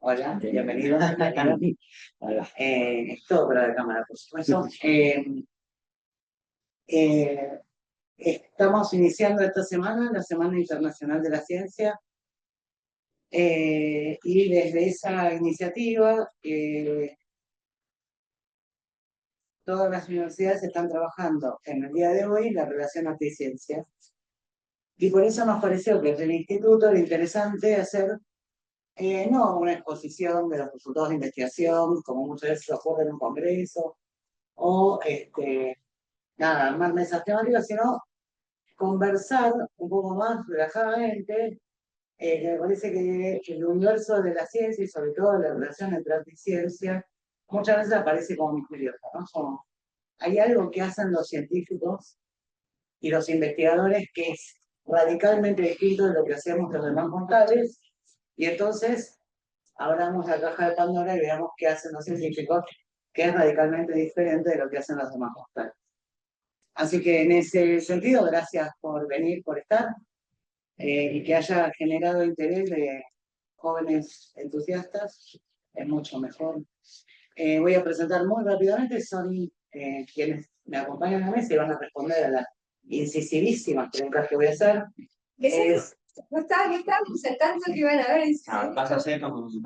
Hola, bienvenido. Hola. Es todo para la cámara, por supuesto. Eh, Estamos iniciando esta semana, la Semana Internacional de la Ciencia, y desde esa iniciativa todas las universidades están trabajando en el día de hoy la relación arte y ciencia. Y por eso nos pareció que desde el instituto era interesante hacer no una exposición de los resultados de investigación, como muchas veces ocurre en un congreso, o nada, armar mesas temáticas, sino conversar un poco más relajadamente. Me parece que el universo de la ciencia y sobre todo la relación entre arte y ciencia muchas veces aparece como misteriosa, ¿no? Hay algo que hacen los científicos y los investigadores que es radicalmente distinto de lo que hacemos los demás mortales, y entonces abramos la caja de Pandora y veamos qué hacen los científicos, que es radicalmente diferente de lo que hacen los demás mortales. Así que en ese sentido, gracias por venir, por estar, y que haya generado interés de jóvenes entusiastas, es mucho mejor. Voy a presentar muy rápidamente, son quienes me acompañan a la mesa y van a responder a las incisivísimas preguntas que voy a hacer. No estábamos al tanto que iban a ver. Vas a hacer como Jim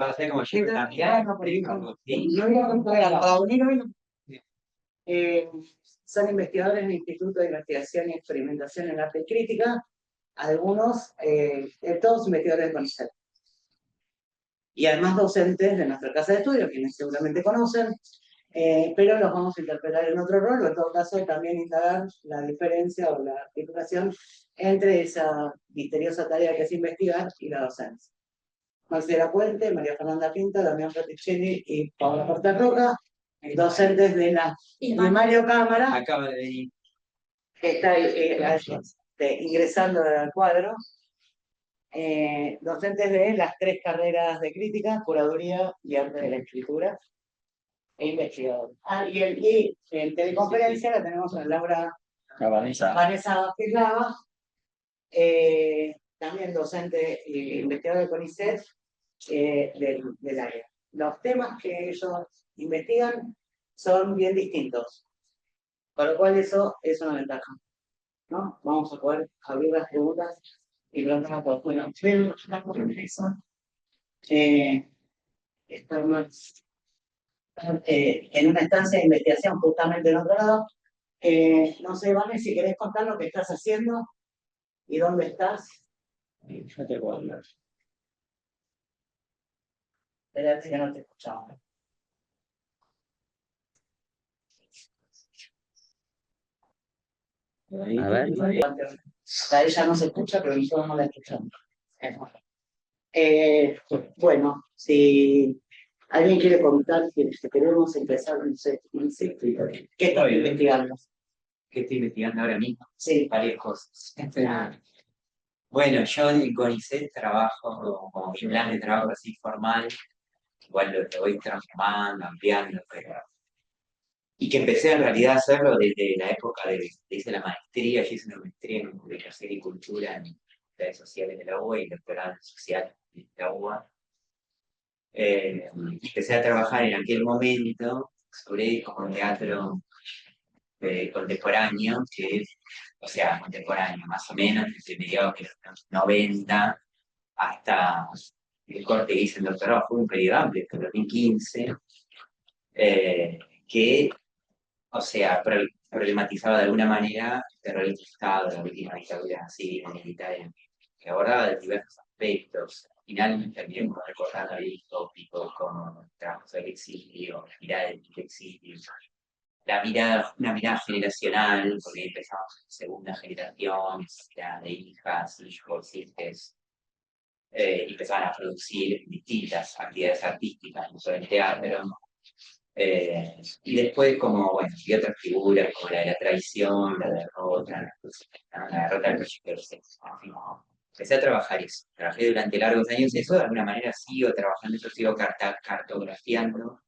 Son investigadores del Instituto de Investigación y Experimentación en Arte y Crítica, algunos, todos investigadores de CONICET. Y además docentes de nuestra casa de estudio, quienes seguramente conocen, pero los vamos a interpretar en otro rol, o en todo caso también indagar la diferencia o la articulación entre esa misteriosa tarea que es investigar y la docencia. Marcela Puente, María Fernanda Pinto, Damián Fraticelli y Paola Portarroca, docentes de la Mario Cámara. Acaba de venir. Que está ingresando al cuadro. Docentes de las 3 carreras de crítica, curaduría y arte de la escritura, e investigador. Y en teleconferencia la tenemos a Laura Vanessa Vázquez Lava, también docente e investigador de CONICET del área. Los temas que ellos investigan son bien distintos, con lo cual eso es una ventaja, ¿no? Vamos a poder abrir las preguntas y preguntar a todos. Bueno, estamos en una estancia de investigación justamente en otro lado. No sé, Vane, si querés contar lo que estás haciendo y dónde estás. Yo te puedo hablar. Espérate que no te escuchamos. A ver. A ella no se escucha, pero nosotros no la escuchamos. Bueno, si alguien quiere contar que queremos empezar, no sé, ¿qué estás investigando? ¿Qué estoy investigando ahora mismo? Sí. Varias cosas. Bueno, yo en CONICET trabajo como mi plan de trabajo así formal, igual lo voy transformando, ampliando, y que empecé en realidad a hacerlo desde la época de hice la maestría. Yo hice una maestría en comunicación y cultura en redes sociales de la UBA y doctorado en social de la UBA. Empecé a trabajar en aquel momento sobre como teatro contemporáneo, o sea, contemporáneo más o menos, desde mediados de los 90 hasta el corte que hice el doctorado. Fue un periodo amplio, hasta el 2015, que, o sea, problematizaba de alguna manera el terrorismo de Estado, la última dictadura civil y militar, que abordaba diversos aspectos. Al final terminé recordando ahí tópicos como trabajos del exilio, la mirada del exilio, una mirada generacional, porque empezamos en segunda generación, ya de hijas, hijos, hijas, y empezaban a producir distintas actividades artísticas, no solo en teatro. Y después, como, bueno, y otras figuras, como la de la traición, la derrota del proyecto del sexo. Empecé a trabajar eso. Trabajé durante largos años eso, de alguna manera sigo trabajando eso, sigo cartografiando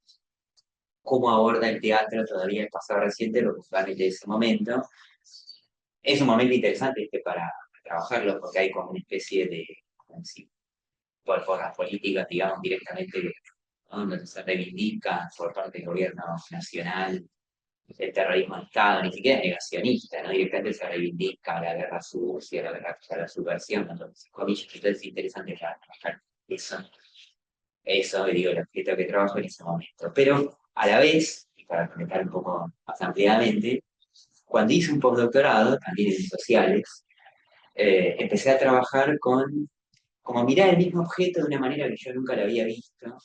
cómo aborda el teatro todavía el pasado reciente, lo que fue de ese momento. Es un momento interesante para trabajarlo, porque hay como una especie de por las políticas, digamos, directamente, ¿no? Donde se reivindica por parte del gobierno nacional el terrorismo de Estado, ni siquiera es negacionista, ¿no? Directamente se reivindica la guerra sucia, la subversión, entonces, comillas, entonces es interesante trabajar eso, digo, el objeto que trabajo en ese momento. Pero a la vez, y para comentar un poco más ampliamente, cuando hice un postdoctorado, también en sociales, empecé a trabajar como mirar el mismo objeto de una manera que yo nunca lo había visto,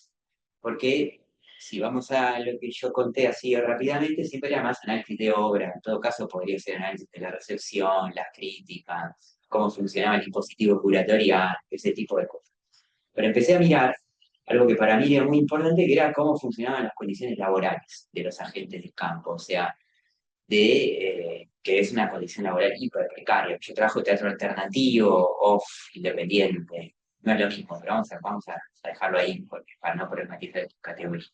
porque si vamos a lo que yo conté así rápidamente, siempre era más análisis de obra, en todo caso podría ser análisis de la recepción, las críticas, cómo funcionaba el dispositivo curatorial, ese tipo de cosas. Pero empecé a mirar algo que para mí era muy importante, que era cómo funcionaban las condiciones laborales de los agentes del campo, o sea, que es una condición laboral hiper precaria. Yo trabajo teatro alternativo, off, independiente, no es lo mismo, pero vamos a dejarlo ahí para no problematizar categorías.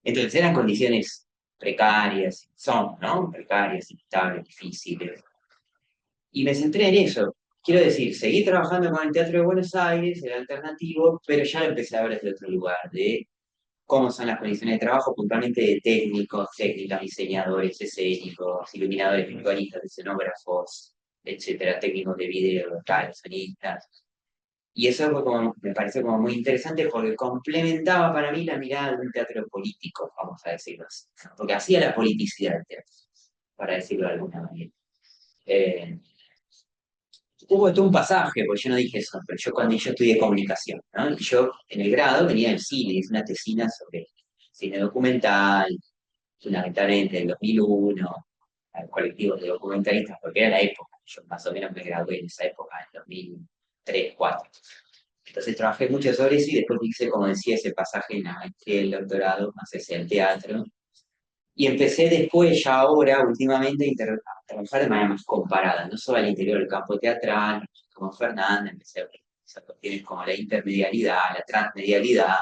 Entonces eran condiciones precarias, son, ¿no? Precarias, inestables, difíciles. Y me centré en eso. Quiero decir, seguí trabajando con el Teatro de Buenos Aires, el alternativo, pero ya lo empecé a ver desde otro lugar, de cómo son las condiciones de trabajo, puntualmente de técnicos, técnicas, diseñadores escénicos, iluminadores, virtualistas, escenógrafos, etcétera, técnicos de video, locales, sonistas. Y eso fue como, me pareció como muy interesante porque complementaba para mí la mirada de un teatro político, vamos a decirlo así, ¿no? Porque hacía la politicidad del teatro, para decirlo de alguna manera. Eh, Hubo todo un pasaje, porque yo no dije eso, pero yo estudié comunicación, ¿no? Y yo en el grado venía del cine, hice una tesina sobre cine documental, fundamentalmente en 2001, al colectivo de documentalistas, porque era la época, yo más o menos me gradué en esa época, en 2003, 2004. Entonces trabajé mucho sobre eso y después hice, como decía, ese pasaje en la maestría del doctorado, más hacia el teatro, y empecé después, ya ahora, últimamente, a trabajar de manera más comparada, no solo al interior del campo teatral, como Fernanda, empecé a ver esas cuestiones como la intermedialidad, la transmedialidad,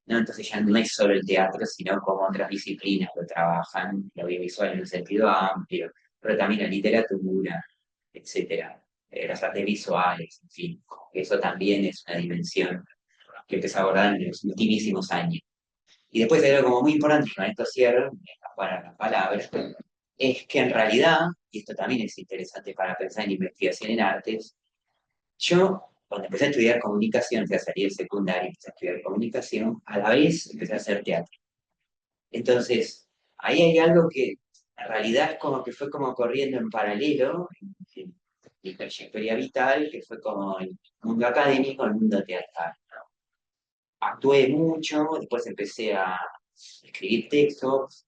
¿no? Entonces ya no es solo el teatro, sino como otras disciplinas lo trabajan, el audiovisual en un sentido amplio, pero también la literatura, etcétera, las artes visuales, en fin, eso también es una dimensión que empecé a abordar en los ultimísimos años. Y después hay algo como muy importante, con esto cierro, para la palabra, es que en realidad, y esto también es interesante para pensar en investigación en artes, yo cuando empecé a estudiar comunicación, empecé a salir del secundario, empecé a estudiar comunicación, a la vez empecé a hacer teatro. Entonces, ahí hay algo que en realidad es como que fue como corriendo en paralelo en mi trayectoria vital, que fue como el mundo académico, el mundo teatral. Actué mucho, después empecé a escribir textos,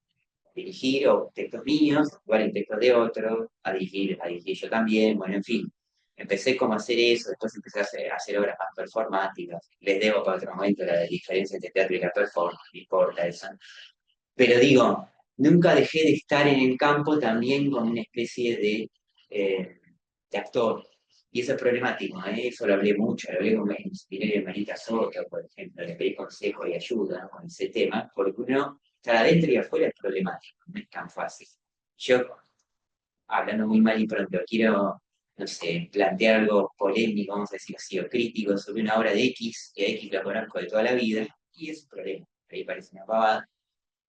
dirigir o textos míos, actuar en textos de otros, a dirigir yo también, bueno, en fin. Empecé como a hacer eso, después empecé a hacer obras más performáticas. Les debo para otro momento la diferencia entre teatro y la performance, no importa eso. Pero digo, nunca dejé de estar en el campo también como una especie de actor. Y eso es problemático, ¿eh? Eso lo hablé mucho, lo hablé con Spinelli y Marita Soto, por ejemplo, le pedí consejo y ayuda, ¿no? Con ese tema, porque uno, estar adentro y afuera es problemático, no es tan fácil. Yo, hablando muy mal y pronto, quiero, no sé, plantear algo polémico, vamos a decir así, o crítico sobre una obra de X, que a X la conozco de toda la vida, y es un problema. Ahí parece una pavada,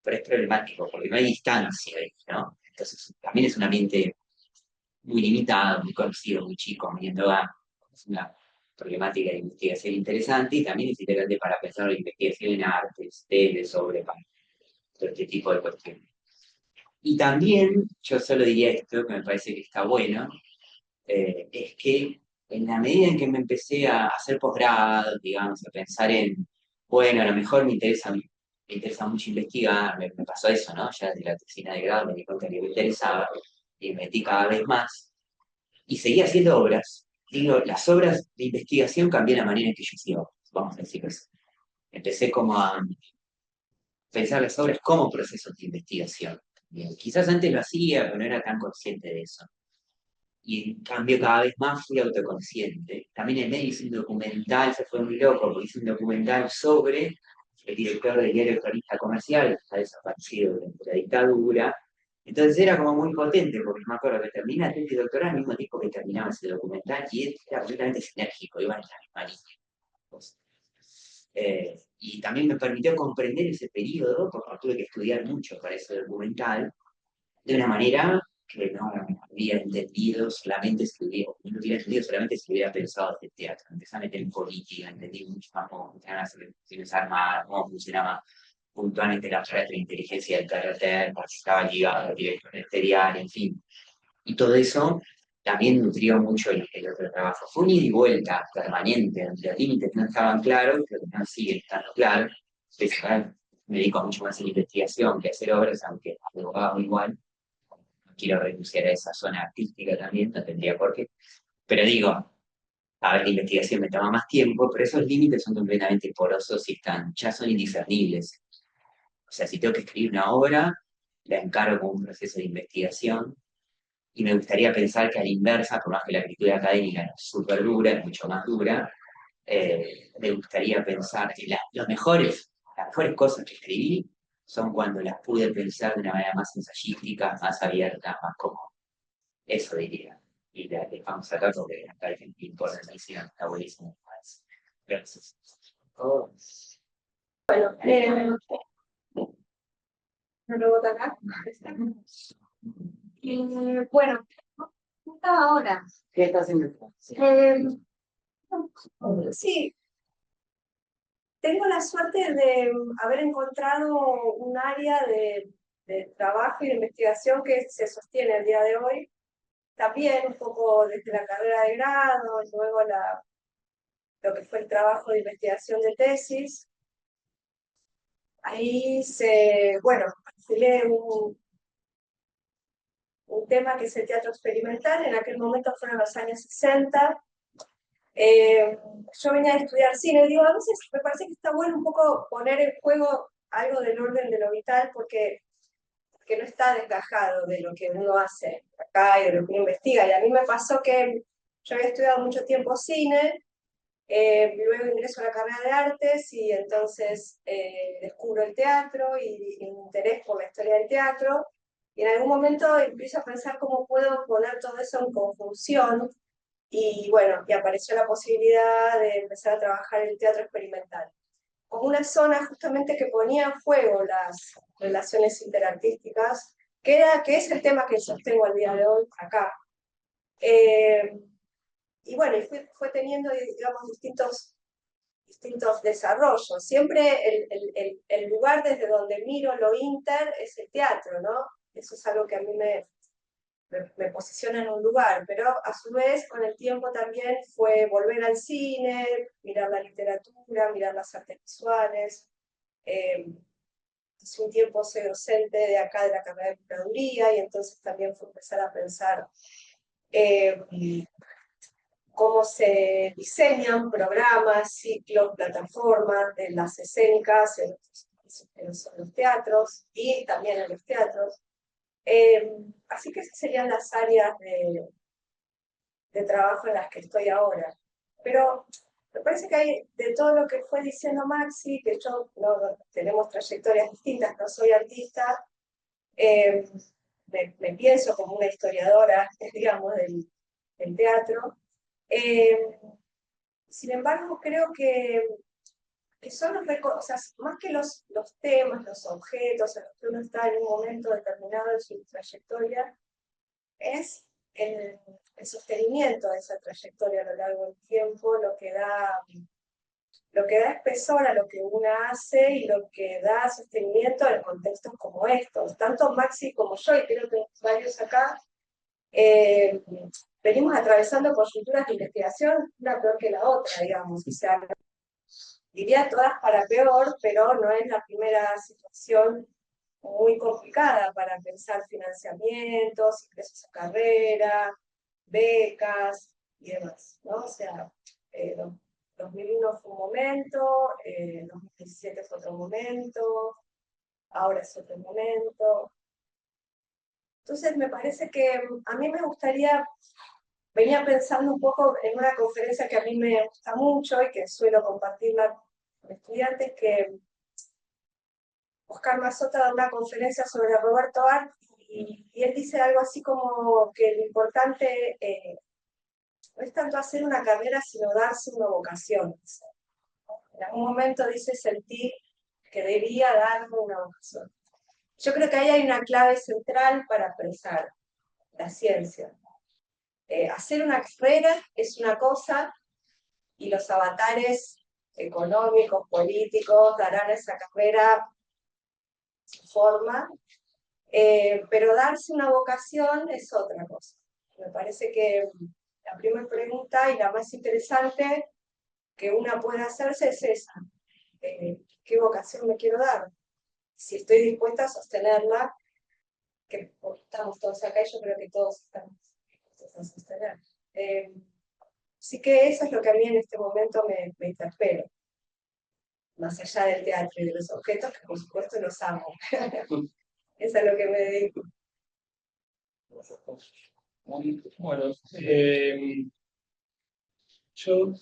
pero es problemático, porque no hay distancia ahí, ¿no? Entonces, también es un ambiente muy limitado, muy conocido, muy chico, viendo a es una problemática de investigación interesante y también es interesante para pensar en investigación en artes, tele, sobre para todo este tipo de cuestiones. Y también, yo solo diría esto, que me parece que está bueno, es que en la medida en que me empecé a hacer posgrado, digamos, a pensar en, bueno, a lo mejor me interesa mucho investigar, me pasó eso, ¿no? Ya desde la tesina de grado me di cuenta que me interesaba y me metí cada vez más y seguía haciendo obras. Digo, las obras de investigación cambié la manera en que yo hacía obras, vamos a decirlo así. Empecé como a pensar las obras como procesos de investigación. Bien, quizás antes lo hacía, pero no era tan consciente de eso. Y en cambio cada vez más fui autoconsciente. También en medio hice un documental, se fue muy loco, porque hice un documental sobre el director del diario Cronista Comercial, que está desaparecido durante la dictadura. Entonces era como muy potente, porque me acuerdo que terminé la tesis doctoral al mismo tiempo que terminaba ese documental, y era completamente sinérgico, iban en la misma línea. Y también me permitió comprender ese periodo, porque tuve que estudiar mucho para ese documental, de una manera que no había entendido solamente si hubiera, no hubiera entendido solamente si hubiera pensado en el teatro. Empecé a meter en política, entendí mucho más cómo funcionaban las organizaciones armadas, cómo funcionaba puntualmente la red de inteligencia del carácter, porque estaba ligado al director ministerial, en fin. Y todo eso también nutrió mucho el otro trabajo. Fue un ida y vuelta permanente, donde los límites no estaban claros, pero no siguen estando claros. Entonces, ahora me dedico mucho más a la investigación que a hacer obras, aunque abogado igual. No quiero renunciar a esa zona artística también, no tendría por qué. Pero digo, a ver, la investigación me toma más tiempo, pero esos límites son completamente porosos y están, ya son indiscernibles. O sea, si tengo que escribir una obra, la encaro como un proceso de investigación y me gustaría pensar que a la inversa, por más que la escritura académica es súper dura, es mucho más dura, me gustaría pensar que las mejores cosas que escribí son cuando las pude pensar de una manera más ensayística, más abierta, más cómoda. Eso diría. Y la dejamos acá porque acá hay gente importantísima, está buenísimo. Gracias. Bueno, me rebota acá. Bueno, estaba ahora. ¿Qué estás haciendo? Sí, tengo la suerte de haber encontrado un área de trabajo y de investigación que se sostiene el día de hoy. También un poco desde la carrera de grado, luego lo que fue el trabajo de investigación de tesis. Ahí bueno, afilé un tema que es el teatro experimental. En aquel momento fueron los años 60. Yo venía a estudiar cine y digo, a veces me parece que está bueno un poco poner en juego algo del orden de lo vital porque no está desgajado de lo que uno hace acá y de lo que uno investiga. Y a mí me pasó que yo había estudiado mucho tiempo cine, luego ingreso a la carrera de artes y entonces descubro el teatro y mi interés por la historia del teatro. Y en algún momento empiezo a pensar cómo puedo poner todo eso en conjunción. Y bueno, y apareció la posibilidad de empezar a trabajar en el teatro experimental, como una zona justamente que ponía en juego las relaciones interartísticas, que es el tema que sostengo al día de hoy acá. Y bueno, y fue teniendo, digamos, distintos desarrollos. Siempre el lugar desde donde miro lo inter es el teatro, ¿no? Eso es algo que a mí me posiciona en un lugar, pero a su vez con el tiempo también fue volver al cine, mirar la literatura, mirar las artes visuales. Hace un tiempo soy docente de acá de la carrera de Procuraduría y entonces también fue empezar a pensar cómo se diseñan programas, ciclos, plataformas de las escénicas en los teatros y también en los teatros. Así que esas serían las áreas de trabajo en las que estoy ahora. Pero me parece que hay, de todo lo que fue diciendo Maxi, que yo tenemos trayectorias distintas, no soy artista, me pienso como una historiadora, digamos, del teatro. Sin embargo, creo que son o sea, más que los temas, los objetos en los que uno está en un momento determinado de su trayectoria, es el sostenimiento de esa trayectoria a lo largo del tiempo lo que da espesor a lo que uno hace y lo que da sostenimiento en contextos como estos. Tanto Maxi como yo, y creo que varios acá, venimos atravesando coyunturas de investigación una peor que la otra, digamos. O sea, diría todas para peor, pero no es la primera situación muy complicada para pensar financiamientos, ingresos a carrera, becas y demás, ¿no? O sea, 2001 fue un momento, 2017 fue otro momento, ahora es otro momento. Entonces me parece que a mí me gustaría, venía pensando un poco en una conferencia que a mí me gusta mucho y que suelo compartirla con estudiantes, que Oscar Mazota da una conferencia sobre Roberto Art y él dice algo así como que lo importante no es tanto hacer una carrera, sino darse una vocación. En algún momento dice sentir que debía darme una vocación. Yo creo que ahí hay una clave central para pensar la ciencia. Hacer una carrera es una cosa y los avatares económicos, políticos darán a esa carrera su forma, pero darse una vocación es otra cosa. Me parece que la primera pregunta y la más interesante que una puede hacerse es esa. ¿Qué vocación me quiero dar? Si estoy dispuesta a sostenerla, que estamos todos acá y yo creo que todos estamos dispuestos a sostener. Así que eso es lo que a mí en este momento me interpela. Más allá del teatro y de los objetos, que por supuesto los amo. Eso es lo que me dedico. Bueno, yo,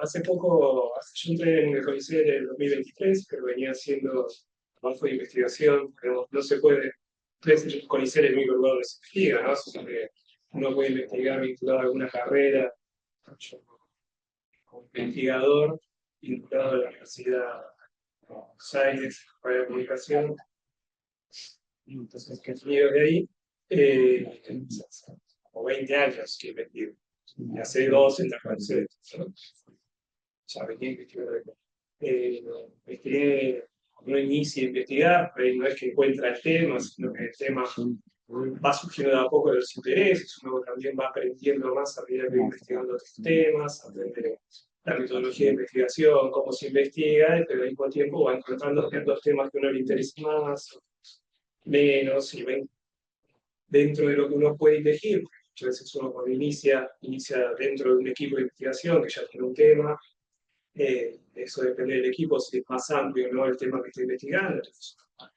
hace poco, yo entré en el CONICET en el 2023, pero venía haciendo trabajo de investigación, pero no se puede, el CONICET es el único lugar donde se investiga, ¿no? O sea, que uno puede investigar vinculado a alguna carrera. Yo, como investigador, vinculado a la Universidad de Buenos Aires, de Comunicación, entonces que venido de ahí, como 20 años que investigo. Y hace 2 en la CONICET, ¿no? Ya venía investigando. Uno inicia a investigar, pero no es que encuentra el tema, sino que el tema va surgiendo de a poco de los intereses, uno también va aprendiendo más a medida que va investigando otros temas, aprende la metodología de investigación, cómo se investiga, pero al mismo tiempo va encontrando ciertos temas que a uno le interesan más, menos, y ven dentro de lo que uno puede elegir. Muchas veces uno cuando inicia dentro de un equipo de investigación que ya tiene un tema, eso depende del equipo, si es más amplio o no el tema que está investigando,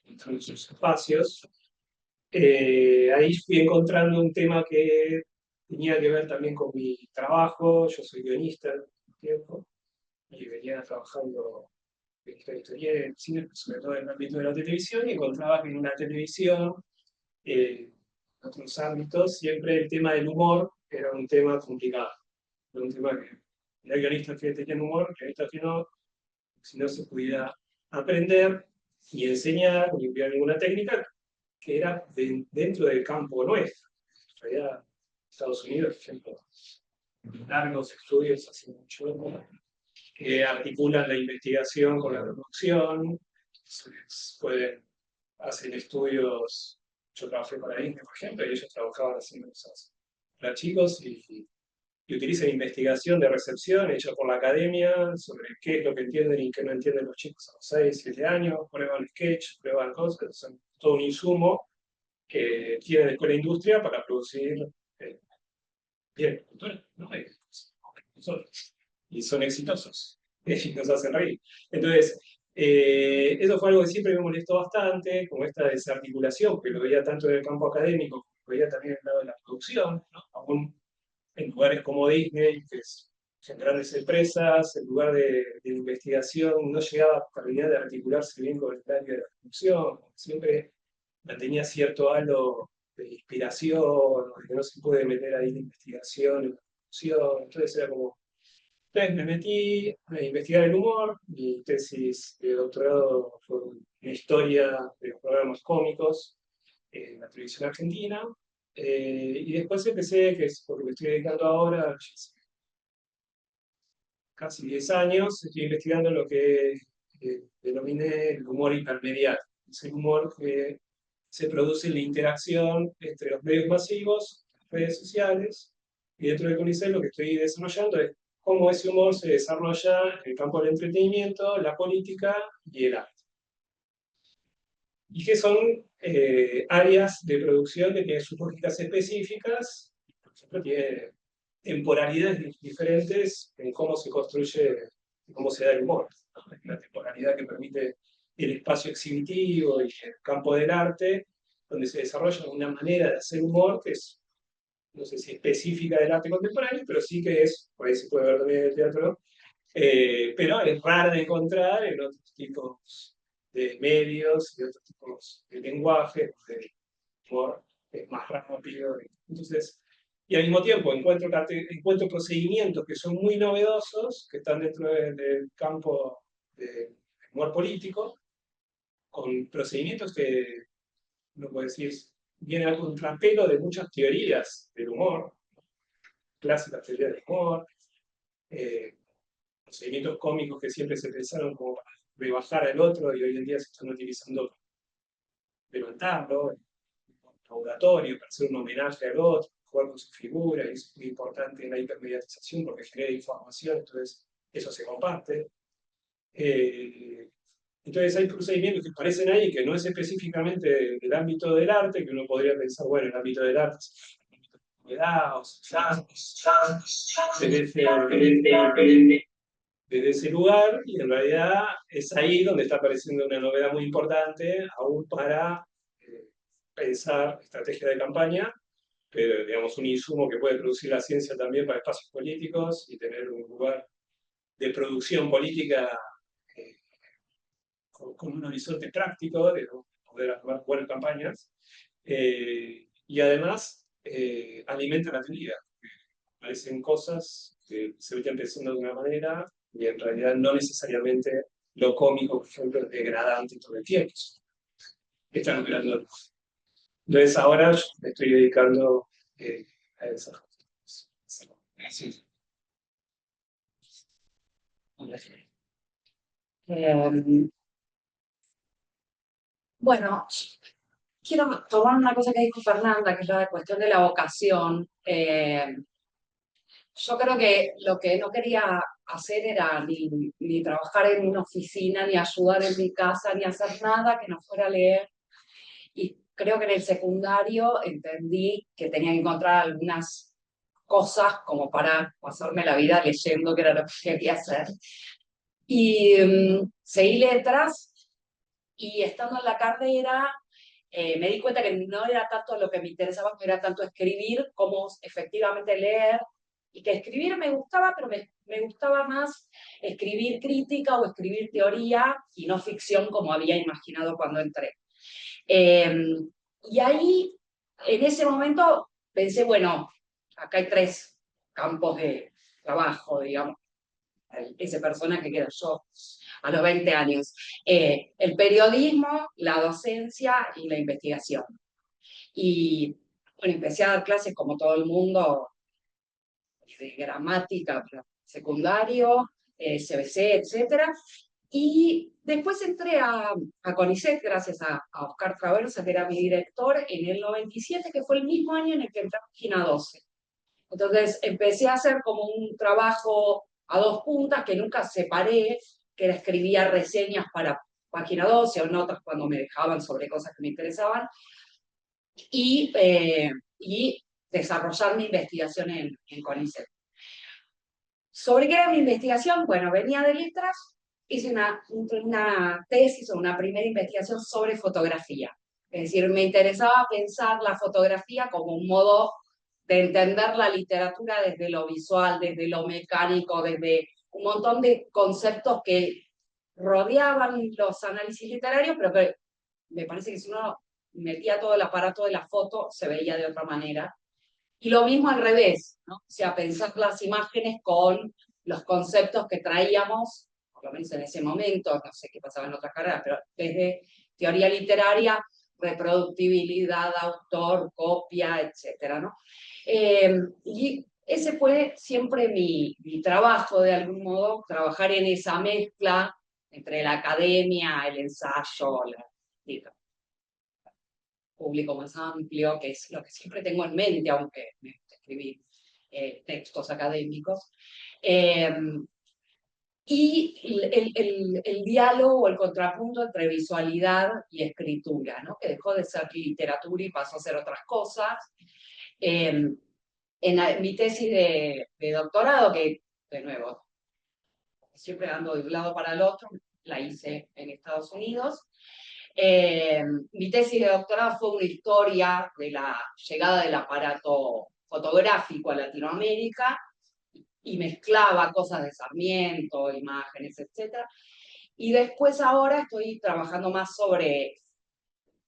entonces, en sus espacios. Ahí fui encontrando un tema que tenía que ver también con mi trabajo. Yo soy guionista de tiempo y venía trabajando en historia de cine, sobre todo en el ámbito de la televisión, y encontraba que en una televisión, en otros ámbitos, siempre el tema del humor era un tema complicado. Era un tema que hay guionistas que tenían humor, guionistas que no, si no se pudiera aprender y enseñar ni emplear ninguna técnica que era dentro del campo nuestro. En realidad, Estados Unidos, por ejemplo, largos estudios hace mucho que articulan la investigación con la producción, hacen estudios. Yo trabajé para Disney, por ejemplo, y ellos trabajaban haciendo cosas para chicos y utilizan investigación de recepción hecha por la academia sobre qué es lo que entienden y qué no entienden los chicos a los 6, 7 años, prueban sketch, prueban cosas, son todo un insumo que tiene después la industria para producir bien, cultura, ¿no? Y son exitosos, y nos hacen reír. Entonces, eso fue algo que siempre me molestó bastante, como esta desarticulación, que lo veía tanto en el campo académico, como lo veía también en el lado de la producción, ¿no? Aún en lugares como Disney, que son grandes empresas, en lugar de investigación, no llegaba a terminar de articularse bien con el área de la producción, siempre mantenía cierto halo de inspiración, de que no se puede meter ahí la investigación, en la producción. Entonces era como, entonces me metí a investigar el humor. Mi tesis de doctorado fue una historia de los programas cómicos en la televisión argentina. Y después empecé, que es por lo que estoy dedicando ahora, casi 10 años, estoy investigando lo que denominé el humor hipermediático. Es el humor que se produce la interacción entre los medios masivos, redes sociales, y dentro del CONICET lo que estoy desarrollando es cómo ese humor se desarrolla en el campo del entretenimiento, la política y el arte. Y que son áreas de producción que tienen sus lógicas específicas, por ejemplo, tiene temporalidades diferentes en cómo se construye, cómo se da el humor. La temporalidad que permite el espacio exhibitivo y el campo del arte, donde se desarrolla una manera de hacer humor que es, no sé si específica del arte contemporáneo, pero sí que es, por ahí se puede ver también en el teatro, pero es rara de encontrar en otros tipos de medios y otros tipos de lenguaje, de humor más rápido. Entonces, y al mismo tiempo encuentro procedimientos que son muy novedosos, que están dentro del campo del humor político, con procedimientos que, no puedo decir, vienen al contrapelo de muchas teorías del humor, clásicas teorías del humor, procedimientos cómicos que siempre se pensaron como para rebajar al otro y hoy en día se están utilizando para levantarlo, laboratorio, para hacer un homenaje al otro, jugar con su figura, y es muy importante en la hipermediatización porque genera información, entonces eso se comparte. Entonces hay procedimientos que parecen ahí que no es específicamente del ámbito del arte, que uno podría pensar, bueno, el ámbito del arte es el ámbito de la novedad, o sea, desde ese lugar, y en realidad es ahí donde está apareciendo una novedad muy importante, aún para pensar estrategia de campaña, pero digamos un insumo que puede producir la ciencia también para espacios políticos y tener un lugar de producción política con un horizonte práctico de poder armar buenas campañas, y además alimenta la teoría. Parecen cosas que se vayan pensando de una manera y en realidad no necesariamente lo cómico, por ejemplo, es degradante todo el tiempo. Están operando. Entonces ahora yo me estoy dedicando a esas cosas. Sí. Bueno, quiero tomar una cosa que dijo Fernanda, que es la cuestión de la vocación. Yo creo que lo que no quería hacer era ni trabajar en una oficina, ni ayudar en mi casa, ni hacer nada que no fuera a leer. Y creo que en el secundario entendí que tenía que encontrar algunas cosas como para pasarme la vida leyendo, que era lo que quería hacer. Y seguí letras, y estando en la carrera me di cuenta que no era tanto lo que me interesaba, no era tanto escribir como efectivamente leer, y que escribir me gustaba, pero me gustaba más escribir crítica o escribir teoría y no ficción como había imaginado cuando entré. Y ahí, en ese momento, pensé, bueno, acá hay 3 campos de trabajo, digamos. Ese personaje que era yo a los 20 años. El periodismo, la docencia y la investigación. Y bueno, empecé a dar clases como todo el mundo, de gramática, secundario, CBC, etc. Y después entré a CONICET gracias a Oscar Traversa, que era mi director, en el 97, que fue el mismo año en el que entré a Página 12. Entonces empecé a hacer como un trabajo a 2 puntas que nunca separé, que era escribía reseñas para Página 12 o notas cuando me dejaban sobre cosas que me interesaban, y desarrollar mi investigación en CONICET. ¿Sobre qué era mi investigación? Bueno, venía de letras, hice una tesis o una primera investigación sobre fotografía. Es decir, me interesaba pensar la fotografía como un modo de entender la literatura desde lo visual, desde lo mecánico, desde un montón de conceptos que rodeaban los análisis literarios, pero que me parece que si uno metía todo el aparato de la foto, se veía de otra manera. Y lo mismo al revés, ¿no? O sea, pensar las imágenes con los conceptos que traíamos, por lo menos en ese momento, no sé qué pasaba en otras carreras, pero desde teoría literaria, reproductibilidad, autor, copia, etcétera, ¿no? Y ese fue siempre mi trabajo, de algún modo, trabajar en esa mezcla entre la academia, el ensayo, el público más amplio, que es lo que siempre tengo en mente, aunque me gusta escribir textos académicos. Y el diálogo o el contrapunto entre visualidad y escritura, ¿no? Que dejó de ser literatura y pasó a ser otras cosas. En mi tesis de doctorado, que de nuevo, siempre ando de un lado para el otro, la hice en Estados Unidos. Mi tesis de doctorado fue una historia de la llegada del aparato fotográfico a Latinoamérica, y mezclaba cosas de Sarmiento, imágenes, etc. Y después ahora estoy trabajando más sobre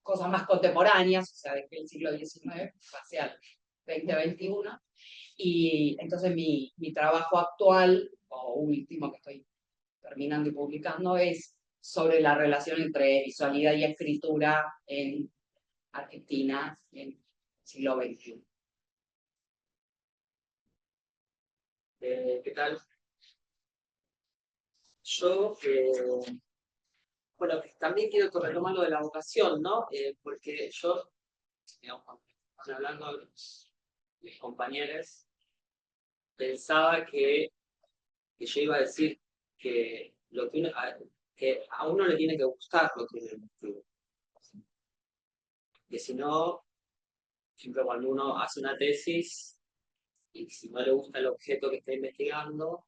cosas más contemporáneas, o sea, desde el siglo XIX, hacia 2021. Y entonces mi trabajo actual, o último que estoy terminando y publicando, es sobre la relación entre visualidad y escritura en Argentina en el siglo XXI. ¿Qué tal? Yo, bueno, también quiero retomar lo de la vocación, ¿no? Porque yo, digamos, cuando estaban hablando mis compañeros, pensaba que yo iba a decir que, que a uno le tiene que gustar lo que uno investiga. Que si no, siempre cuando uno hace una tesis y si no le gusta el objeto que está investigando,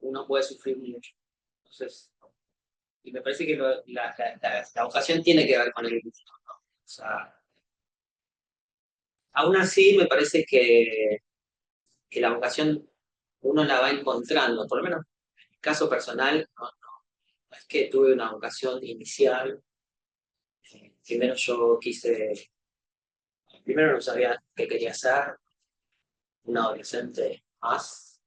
uno puede sufrir mucho. Entonces, y me parece que la vocación tiene que ver con el gusto, ¿no? O sea, aún así me parece que la vocación uno la va encontrando, por lo menos en mi caso personal, no es que tuve una vocación inicial. Primero no sabía qué quería ser, un adolescente más,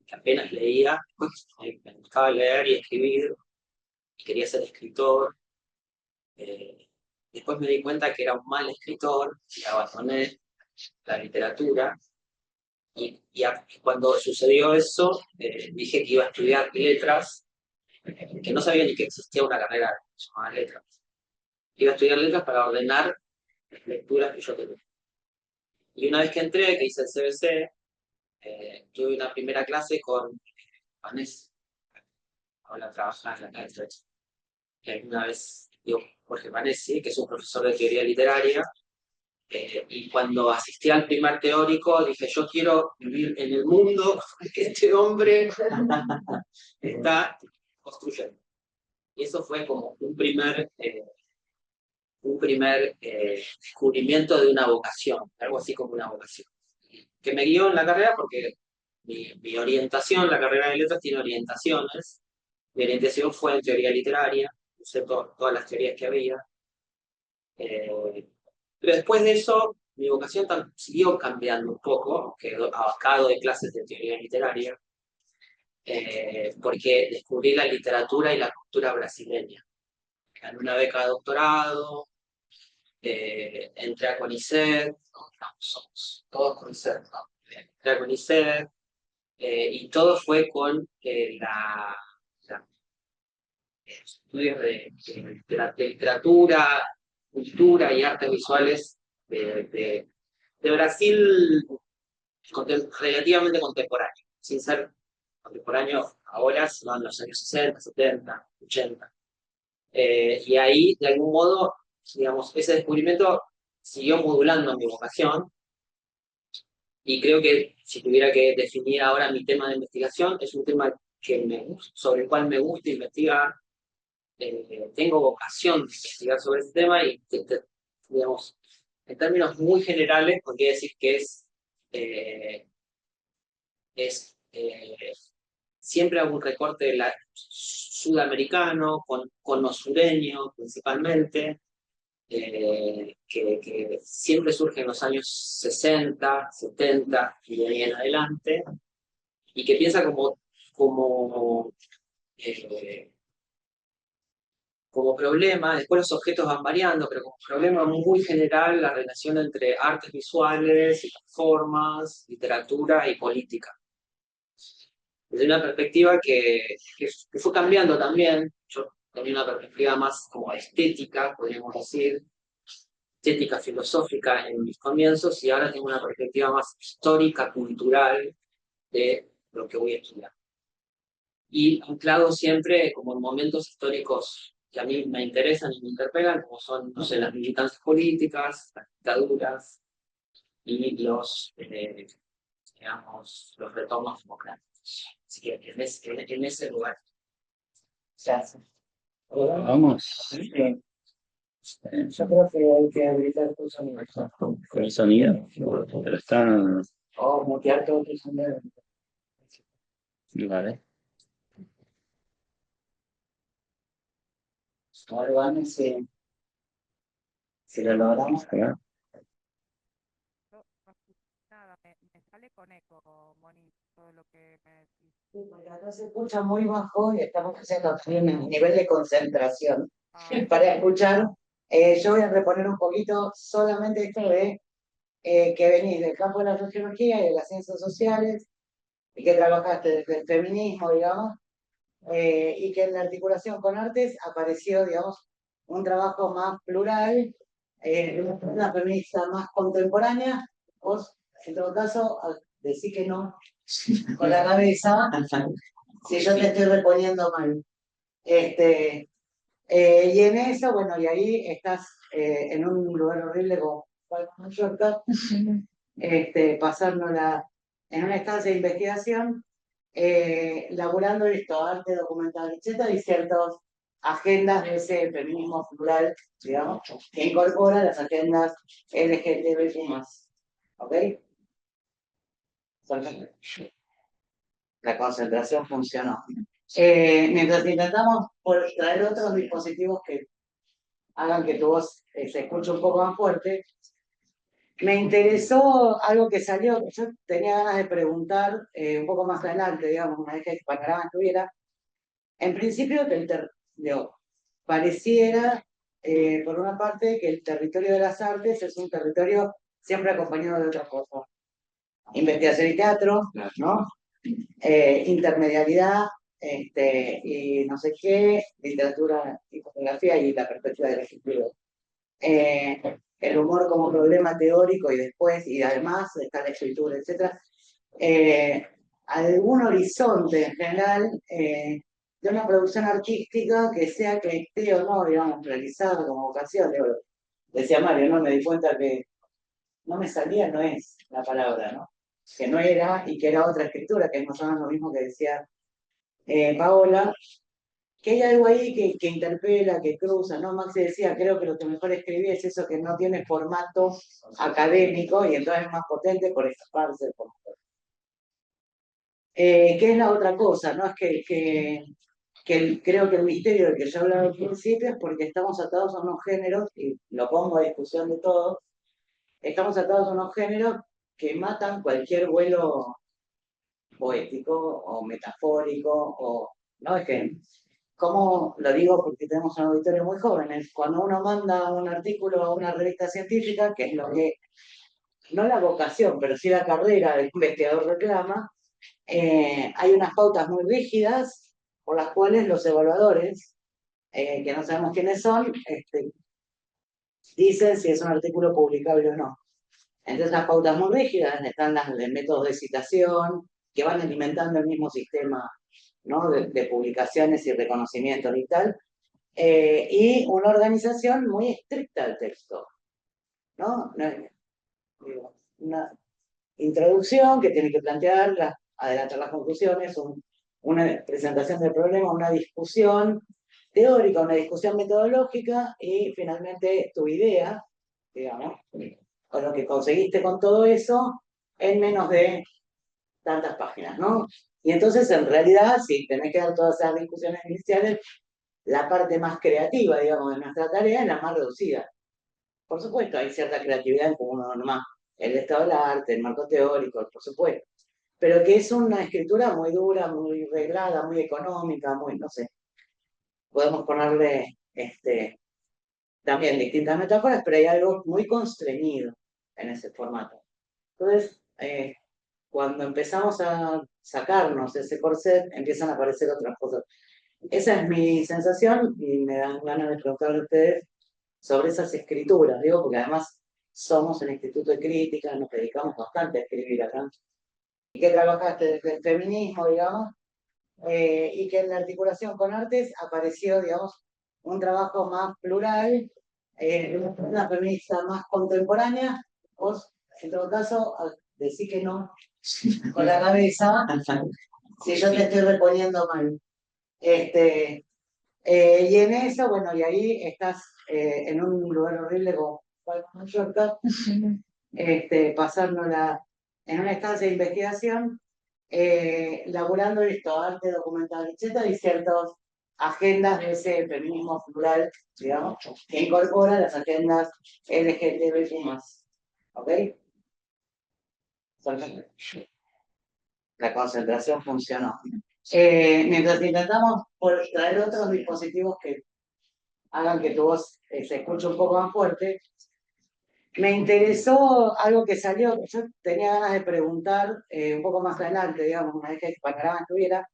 que apenas leía, pues me gustaba leer y escribir, y quería ser escritor. Después me di cuenta que era un mal escritor y abandoné la literatura. Y cuando sucedió eso, dije que iba a estudiar letras, que no sabía ni que existía una carrera llamada letras. Iba a estudiar letras para ordenar las lecturas que yo tenía. Y una vez que entré, que hice el CBC, tuve una primera clase con Vanessa. Ahora trabaja en la cátedra. Una vez, digo, Jorge Vanesi, que es un profesor de teoría literaria, y cuando asistí al primer teórico dije, yo quiero vivir en el mundo que este hombre está construyendo. Y eso fue como un primer descubrimiento de una vocación, algo así como una vocación, que me guió en la carrera porque mi orientación, la carrera de letras tiene orientaciones. Mi orientación fue en teoría literaria, usé todas las teorías que había. Pero después de eso, mi vocación siguió cambiando un poco, quedó abocado de clases de teoría literaria, porque descubrí la literatura y la cultura brasileña. Gané una beca de doctorado, entré a CONICET, somos todos CONICET, ¿no? Entré a CONICET, y todo fue con estudios de literatura, cultura y artes visuales de Brasil relativamente contemporáneo, sin ser contemporáneo ahora, sino en los años 60, 70, 80. Y ahí, de algún modo, digamos, ese descubrimiento siguió modulando mi vocación, y creo que si tuviera que definir ahora mi tema de investigación, es un tema sobre el cual me gusta investigar. Tengo vocación de investigar sobre este tema y, digamos, en términos muy generales, podría decir que siempre hago un recorte sudamericano, con sureño principalmente, que siempre surge en los años 60, 70 y de ahí en adelante, y que piensa como problema. Después los objetos van variando, pero como problema muy general la relación entre artes visuales y formas, literatura y política. Desde una perspectiva que fue cambiando también. Yo tenía una perspectiva más como estética, podríamos decir, estética filosófica en mis comienzos, y ahora tengo una perspectiva más histórica, cultural de lo que voy a estudiar. Y anclado siempre como en momentos históricos que a mí me interesan y me interpelan, como son, no sé, las militancias políticas, las dictaduras y los retornos democráticos. Así que en ese lugar. Gracias. Vamos. Yo creo que hay que habilitar tu sonido. Con el sonido. Pero está. O mutear todo tu sonido. Vale. Ahora van si lo logramos. Acá. con eco, Moni, todo lo que me decís. Sí, porque acá se escucha muy bajo y estamos haciendo un nivel de concentración para escuchar. Yo voy a reponer un poquito solamente esto de que venís del campo de la sociología y de las ciencias sociales y que trabajaste desde el feminismo, digamos, y que en la articulación con artes apareció, digamos, un trabajo más plural, una feminista más contemporánea. Vos, en todo caso, decís que no con la cabeza, si yo te estoy reponiendo mal. Y en eso, bueno, y ahí estás en un lugar horrible como Mallorca, pasándola en una estancia de investigación, laburando esto, arte documental, etcétera, y ciertas agendas de ese feminismo plural, digamos, que incorpora las agendas LGTB+. ¿Ok? La concentración funcionó. Mientras intentamos traer otros dispositivos que hagan que tu voz se escuche un poco más fuerte, me interesó algo que salió, que yo tenía ganas de preguntar un poco más adelante, digamos, una vez que el panorama estuviera. En principio, pareciera, por una parte, que el territorio de las artes es un territorio siempre acompañado de otras cosas. Investigación y teatro, ¿no? Intermedialidad, y no sé qué, literatura y fotografía y la perspectiva del escritor. El humor como problema teórico y después, y además está la escritura, etc. Algún horizonte en general de una producción artística que sea que esté o no, digamos, realizada como vocación. Decía Mario, ¿no? Me di cuenta que no me salía, no es la palabra, ¿no? Que no era y que era otra escritura, que es más o menos lo mismo que decía Paola, que hay algo ahí que interpela, que cruza, ¿no? Maxi decía, creo que lo que mejor escribí es eso que no tiene formato académico y entonces es más potente por escaparse. ¿Qué es la otra cosa? ¿No? Es creo que el misterio del que yo hablaba al principio es porque estamos atados a unos géneros, y lo pongo a discusión de todos, estamos atados a unos géneros que matan cualquier vuelo poético o metafórico, o no es que, ¿cómo lo digo? Porque tenemos un auditorio muy joven. Cuando uno manda un artículo a una revista científica, que es lo que, no la vocación, pero sí la carrera del investigador reclama, hay unas pautas muy rígidas por las cuales los evaluadores, que no sabemos quiénes son, dicen si es un artículo publicable o no. Entonces las pautas muy rígidas, están las de métodos de citación, que van alimentando el mismo sistema, ¿no? de publicaciones y reconocimientos y tal, y una organización muy estricta del texto, ¿no? Una introducción que tiene que plantear, adelantar las conclusiones, una presentación del problema, una discusión teórica, una discusión metodológica y finalmente tu idea, digamos, con lo que conseguiste con todo eso en menos de tantas páginas, ¿no? Y entonces, en realidad, si tenés que dar todas esas discusiones iniciales, la parte más creativa, digamos, de nuestra tarea es la más reducida. Por supuesto, hay cierta creatividad en uno nomás, el estado del arte, el marco teórico, por supuesto, pero que es una escritura muy dura, muy reglada, muy económica, muy, no sé, podemos ponerle también distintas metáforas, pero hay algo muy constreñido en ese formato. Entonces, cuando empezamos a sacarnos ese corset, empiezan a aparecer otras cosas. Esa es mi sensación y me dan ganas de preguntarle a ustedes sobre esas escrituras, digo, porque además somos el Instituto de Crítica, nos dedicamos bastante a escribir acá, y que trabajaste desde el feminismo, digamos, y que en la articulación con artes apareció, digamos, un trabajo más plural, una feminista más contemporánea. Vos, en todo caso, decís que no con la cabeza, si yo te estoy reponiendo mal. Y en eso, bueno, y ahí estás en un lugar horrible como Mallorca, pasándola en una estancia de investigación, laburando esto, arte documental, etcétera, y ciertas agendas de ese feminismo plural, digamos, que incorpora las agendas LGTB+. ¿Ok? Perfecto. La concentración funcionó. Mientras intentamos traer otros dispositivos que hagan que tu voz se escuche un poco más fuerte, me interesó algo que salió, yo tenía ganas de preguntar un poco más adelante, digamos, una vez que el panorama estuviera.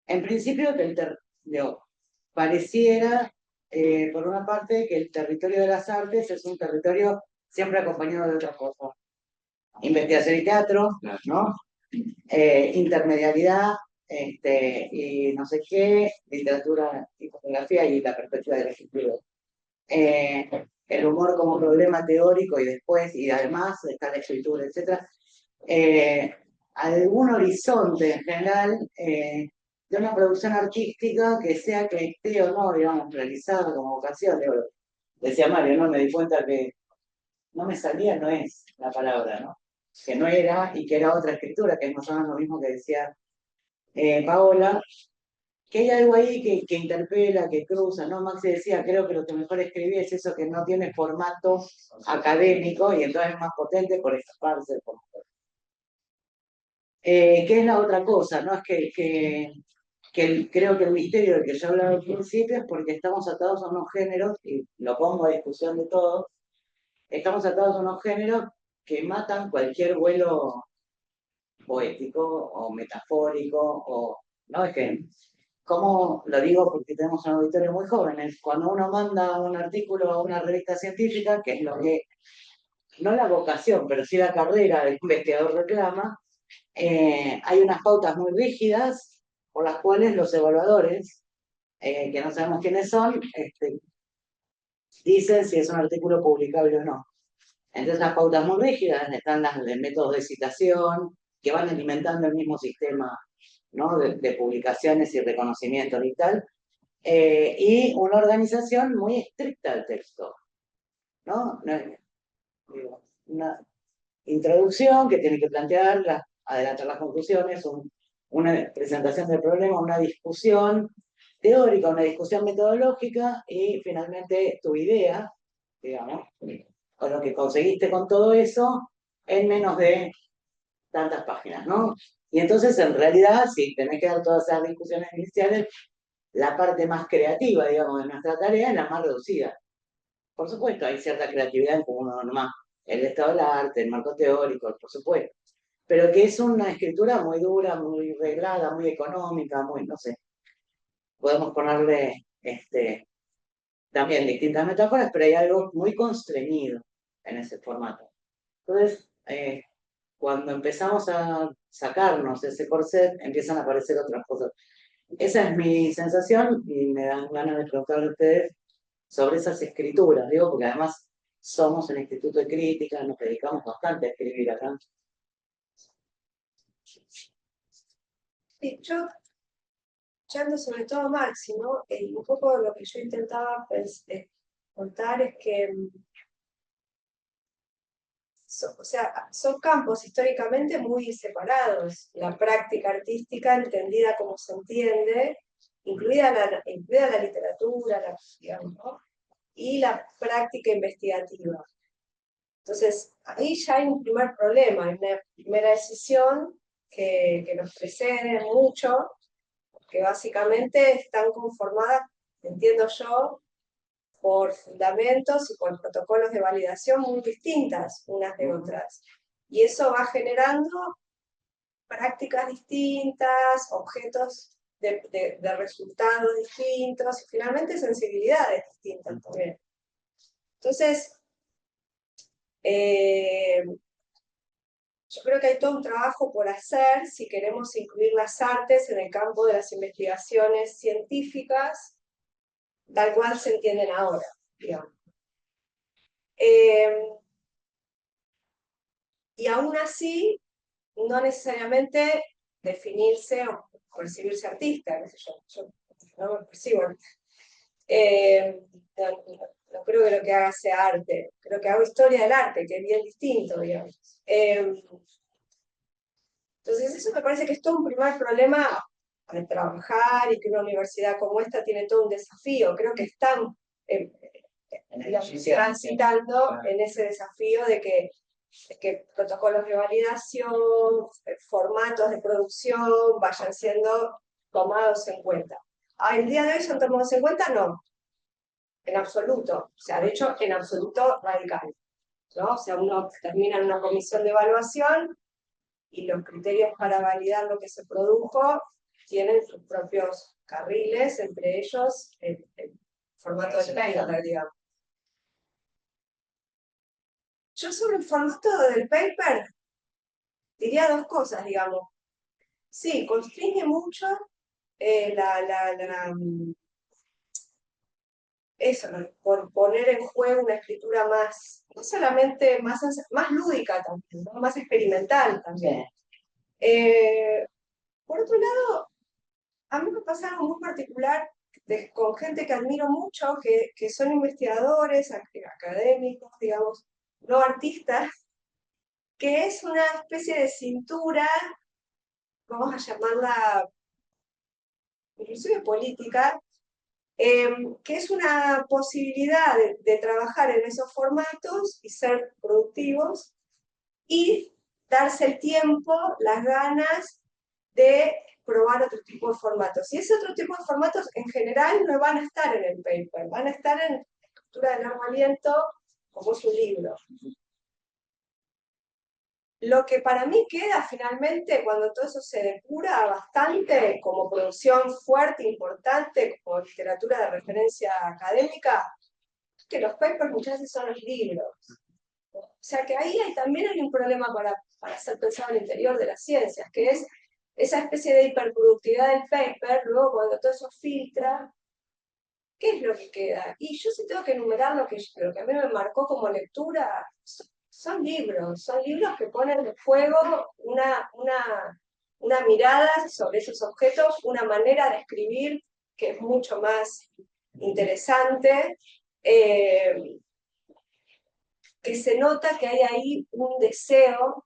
En principio, pareciera, por una parte, que el territorio de las artes es un territorio siempre acompañado de otras cosas. Investigación y teatro, ¿no? Intermedialidad, y no sé qué, literatura y fotografía y la perspectiva del ejecutivo. El humor como problema teórico y después, y además está la escritura, etc. Algún horizonte en general de una producción artística que sea que esté o no, digamos, realizada como vocación. Decía Mario, ¿no? Me di cuenta que no me salía, no es la palabra, ¿no? Que no era y que era otra escritura, que es más o menos lo mismo que decía Paola, que hay algo ahí que interpela, que cruza, ¿no? Maxi decía, creo que lo que mejor escribí es eso que no tiene formato académico y entonces es más potente por escaparse. ¿Qué es la otra cosa? ¿No? Es creo que el misterio del que yo hablaba al principio es porque estamos atados a unos géneros, y lo pongo a discusión de todos, estamos atados a unos géneros que matan cualquier vuelo poético o metafórico, o no es que, ¿cómo lo digo? Porque tenemos un auditorio muy joven. Cuando uno manda un artículo a una revista científica, que es lo que, no la vocación, pero sí la carrera del investigador reclama, hay unas pautas muy rígidas por las cuales los evaluadores, que no sabemos quiénes son, dicen si es un artículo publicable o no. Entonces las pautas muy rígidas están las de métodos de citación, que van alimentando el mismo sistema, ¿no? de publicaciones y reconocimientos y tal, y una organización muy estricta del texto, ¿no? Una introducción que tiene que plantear, adelantar las conclusiones, una presentación del problema, una discusión teórica, una discusión metodológica y finalmente tu idea, digamos, o lo que conseguiste con todo eso en menos de tantas páginas, ¿no? Y entonces, en realidad, si tenés que dar todas esas discusiones iniciales, la parte más creativa, digamos, de nuestra tarea es la más reducida. Por supuesto, hay cierta creatividad en uno nomás, el estado del arte, el marco teórico, por supuesto, pero que es una escritura muy dura, muy reglada, muy económica, muy, no sé, podemos ponerle también distintas metáforas, pero hay algo muy constreñido en ese formato. Entonces, cuando empezamos a sacarnos ese corset, empiezan a aparecer otras cosas. Esa es mi sensación y me dan ganas de preguntarle a ustedes sobre esas escrituras, digo, porque además somos el Instituto de Crítica, nos dedicamos bastante a escribir acá. Sí, yo, escuchando sobre todo a Maxi, ¿no? Un poco lo que yo intentaba contar es que o sea, son campos históricamente muy separados. La práctica artística, entendida como se entiende, incluida la literatura, digamos, ¿no? Y la práctica investigativa. Entonces, ahí ya hay un primer problema, hay una primera decisión que nos precede mucho, que básicamente están conformadas, entiendo yo, por fundamentos y por protocolos de validación muy distintas unas de otras. Y eso va generando prácticas distintas, objetos de resultados distintos y finalmente sensibilidades distintas también. Entonces, yo creo que hay todo un trabajo por hacer si queremos incluir las artes en el campo de las investigaciones científicas, tal cual se entienden ahora, digamos. Y aún así, no necesariamente definirse o percibirse artista, qué sé yo no me percibo. No creo que lo que haga sea arte, creo que hago historia del arte, que es bien distinto, digamos. Entonces eso me parece que es todo un primer problema al trabajar y que una universidad como esta tiene todo un desafío. Creo que están transitando en ese desafío de que que protocolos de validación, formatos de producción vayan siendo tomados en cuenta. ¿El día de hoy son tomados en cuenta? No, en absoluto. O sea, de hecho, en absoluto radical, ¿no? O sea, uno termina en una comisión de evaluación y los criterios para validar lo que se produjo tienen sus propios carriles, entre ellos el formato de paper, digamos. Yo sobre el formato del paper diría dos cosas, digamos. Sí, constriñe mucho eso, por poner en juego una escritura más, no solamente más lúdica también, ¿no? Más experimental también. Por otro lado, a mí me pasa algo muy particular con gente que admiro mucho, que son investigadores, académicos, digamos, no artistas, que es una especie de cintura, vamos a llamarla inclusive política, que es una posibilidad de trabajar en esos formatos y ser productivos y darse el tiempo, las ganas de probar otro tipo de formatos. Y ese otro tipo de formatos en general no van a estar en el paper, van a estar en la estructura de largo aliento como es un libro. Lo que para mí queda finalmente cuando todo eso se depura bastante como producción fuerte, importante, como literatura de referencia académica, es que los papers muchas veces son los libros. O sea que ahí también hay un problema para ser pensado al interior de las ciencias, que es esa especie de hiperproductividad del paper, luego cuando todo eso filtra, ¿qué es lo que queda? Y yo sí tengo que enumerar lo que a mí me marcó como lectura. Son libros que ponen de juego una mirada sobre esos objetos, una manera de escribir que es mucho más interesante, que se nota que hay ahí un deseo,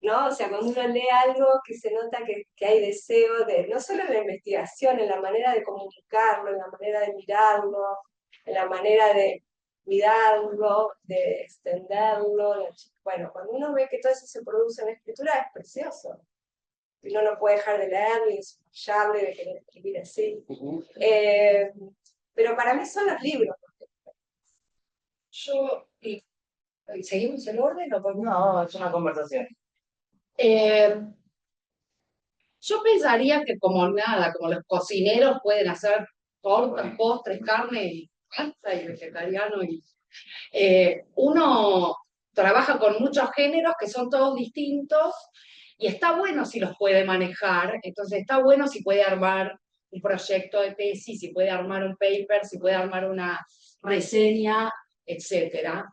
¿no? O sea, cuando uno lee algo que se nota que hay deseo de, no solo en la investigación, en la manera de comunicarlo, en la manera de mirarlo, en la manera de mirarlo, de extenderlo. Bueno, cuando uno ve que todo eso se produce en la escritura es precioso. Uno no puede dejar de leerlo y de subrayarlo y de querer escribir así. Pero para mí son los libros. ¿Seguimos el orden o podemos? No, es una conversación. Yo pensaría que como nada, como los cocineros pueden hacer tortas, postres, carne y pasta y vegetariano, y uno trabaja con muchos géneros que son todos distintos y está bueno si los puede manejar, entonces está bueno si puede armar un proyecto de tesis, si puede armar un paper, si puede armar una reseña, etc.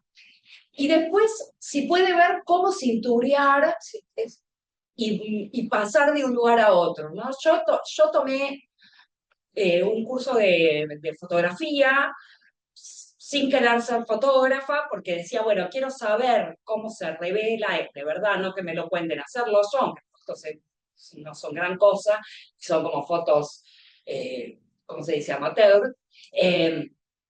Y después, si puede ver cómo cinturear y pasar de un lugar a otro, ¿no? Yo tomé un curso de fotografía sin querer ser fotógrafa, porque decía, bueno, quiero saber cómo se revela, de verdad, no que me lo cuenten, hacerlo son, fotos no son gran cosa, son como fotos, ¿cómo se dice?, amateur,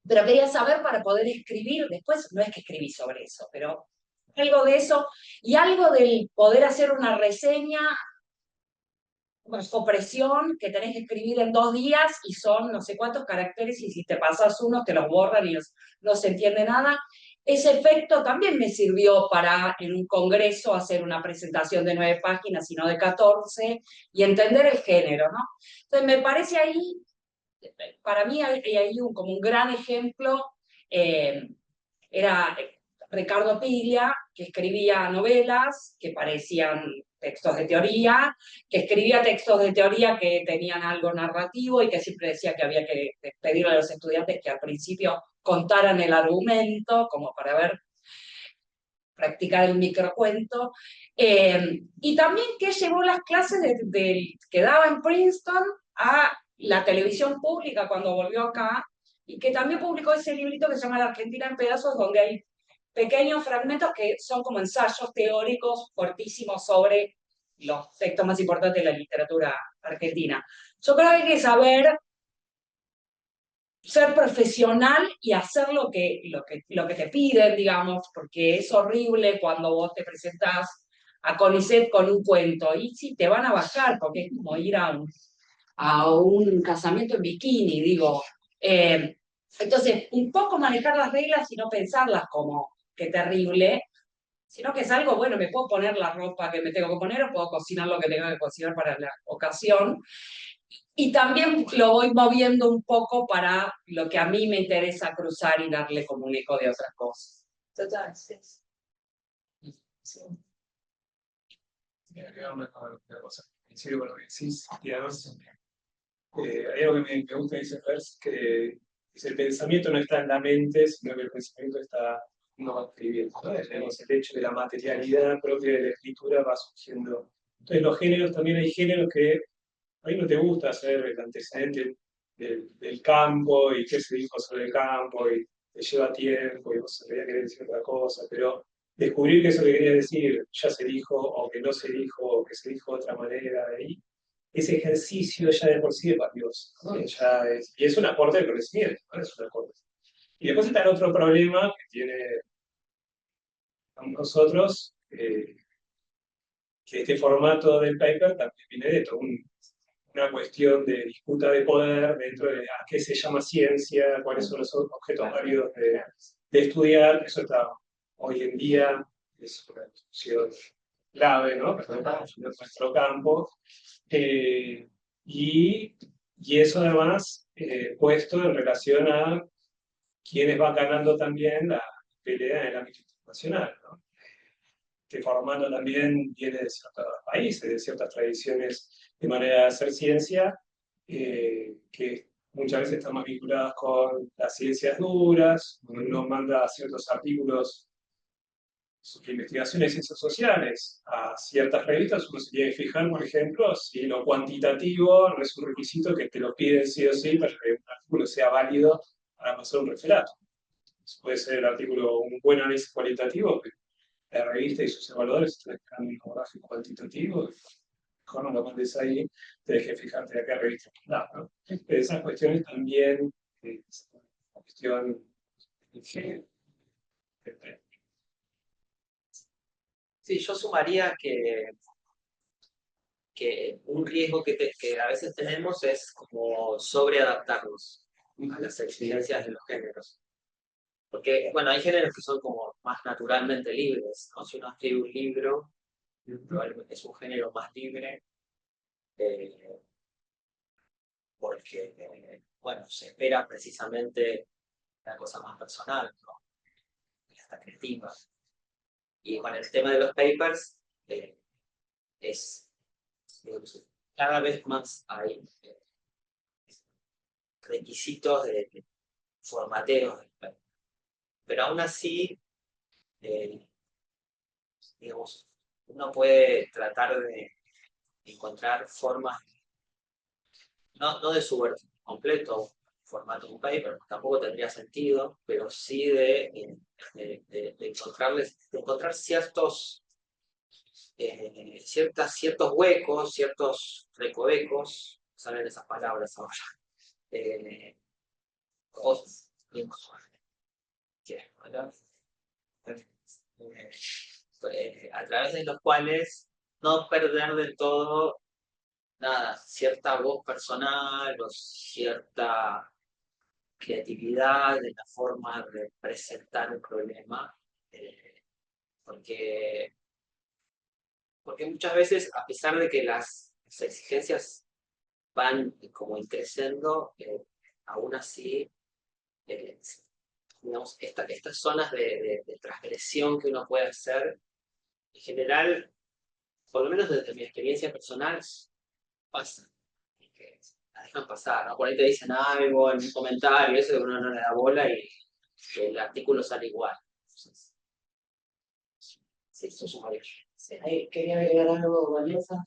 pero quería saber para poder escribir, después no es que escribí sobre eso, pero algo de eso, y algo del poder hacer una reseña bajo presión que tenés que escribir en 2 días y son no sé cuántos caracteres y si te pasas unos te los borran y no se entiende nada. Ese efecto también me sirvió para en un congreso hacer una presentación de 9 páginas y no de 14 y entender el género, ¿no? Entonces me parece ahí, para mí hay ahí como un gran ejemplo, era Ricardo Piglia, que escribía novelas que parecían textos de teoría, que escribía textos de teoría que tenían algo narrativo y que siempre decía que había que pedirle a los estudiantes que al principio contaran el argumento, como para ver, practicar el microcuento, y también que llevó las clases que daba en Princeton a la televisión pública cuando volvió acá, y que también publicó ese librito que se llama La Argentina en pedazos, donde hay pequeños fragmentos que son como ensayos teóricos cortísimos sobre los textos más importantes de la literatura argentina. Yo creo que hay que saber ser profesional y hacer lo que te piden, digamos, porque es horrible cuando vos te presentás a CONICET con un cuento, y sí, te van a bajar, porque es como ir a un casamiento en bikini, digo. Entonces, un poco manejar las reglas y no pensarlas como qué terrible, sino que es algo, bueno, me puedo poner la ropa que me tengo que poner o puedo cocinar lo que tengo que cocinar para la ocasión. Y también lo voy moviendo un poco para lo que a mí me interesa cruzar y darle como un eco de otras cosas. Total, sí. Sí. Me agrega una cosa, coincido con lo que decís, y además hay algo que me gusta de ese verso, que dice, el pensamiento no está en la mente, sino que el pensamiento está no va escribiendo, ¿no? Tenemos el hecho de la materialidad propia de la escritura va surgiendo. Entonces los géneros, también hay géneros que a mí no te gusta hacer el antecedente del campo y qué se dijo sobre el campo y te lleva tiempo y vos sabías querer decir otra cosa, pero descubrir que eso que querías decir ya se dijo o que no se dijo o que se dijo de otra manera, y ese ejercicio ya de por sí es valioso, ¿no? Y es un aporte del conocimiento, ¿no? Es un aporte. Y después está el otro problema que tiene nosotros, que este formato del paper también viene de todo una cuestión de disputa de poder dentro de a qué se llama ciencia, cuáles son los objetos válidos de estudiar. Eso está hoy en día, es una discusión clave, ¿no? En nuestro campo. Y eso además puesto en relación a quienes van ganando también la pelea en el ámbito internacional, ¿no? Que formato también viene de ciertos países, de ciertas tradiciones de manera de hacer ciencia, que muchas veces están más vinculadas con las ciencias duras. Uno manda ciertos artículos sobre investigaciones de ciencias sociales a ciertas revistas, uno se tiene que fijar, por ejemplo, si lo cuantitativo no es un requisito que te lo piden sí o sí para que un artículo sea válido para pasar un referato. Puede ser el artículo un buen análisis cualitativo, pero la revista y sus evaluadores están esperando un gráfico cuantitativo, mejor no lo mandes ahí, tenés que fijarte a qué revista está, ¿no? Pero esas cuestiones también, es una cuestión Sí, yo sumaría que un riesgo que a veces tenemos es como sobreadaptarnos a las exigencias de los géneros. Porque, bueno, hay géneros que son como más naturalmente libres, ¿no? Si uno escribe un libro, probablemente es un género más libre, eh, porque, bueno, se espera precisamente una cosa más personal, ¿no? Y hasta creativa. Y con el tema de los papers, es cada vez más hay requisitos de formateo, pero aún así, digamos, uno puede tratar de encontrar formas, no de subvertir completo formato de un paper, tampoco tendría sentido, pero sí de encontrar ciertos huecos, ciertos recovecos, salen esas palabras ahora, cosas, a través de los cuales no perder del todo nada, cierta voz personal o cierta creatividad en la forma de presentar un problema, porque, porque muchas veces, a pesar de que las exigencias van como creciendo, aún así, digamos, estas zonas de transgresión que uno puede hacer, en general, por lo menos desde mi experiencia personal, pasan. Que la dejan pasar, ¿no? Por ahí te dicen algo en un comentario, eso que uno no le da bola y el artículo sale igual. Entonces, sí, eso es un valor. Sí, quería agregar algo, Vanessa.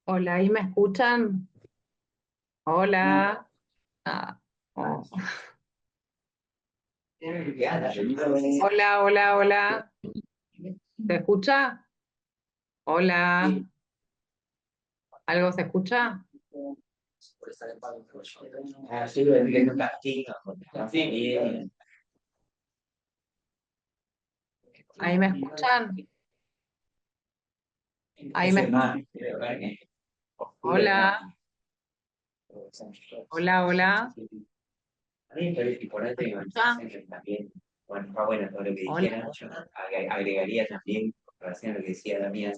Hola, ¿ahí me escuchan? Hola. Ah, oh. Hola, hola, hola. ¿Se escucha? Hola. ¿Algo se escucha? por estar en paro. Ah, sí, lo que no castiga. Sí, bien. ¿Ahí me escuchan? Ahí me escuchan. Hola. Hola, hola. A mí me parece importante que también, bueno, está bueno todo lo que Hola. dijeron, yo agregaría también, con relación a lo que decía Damián,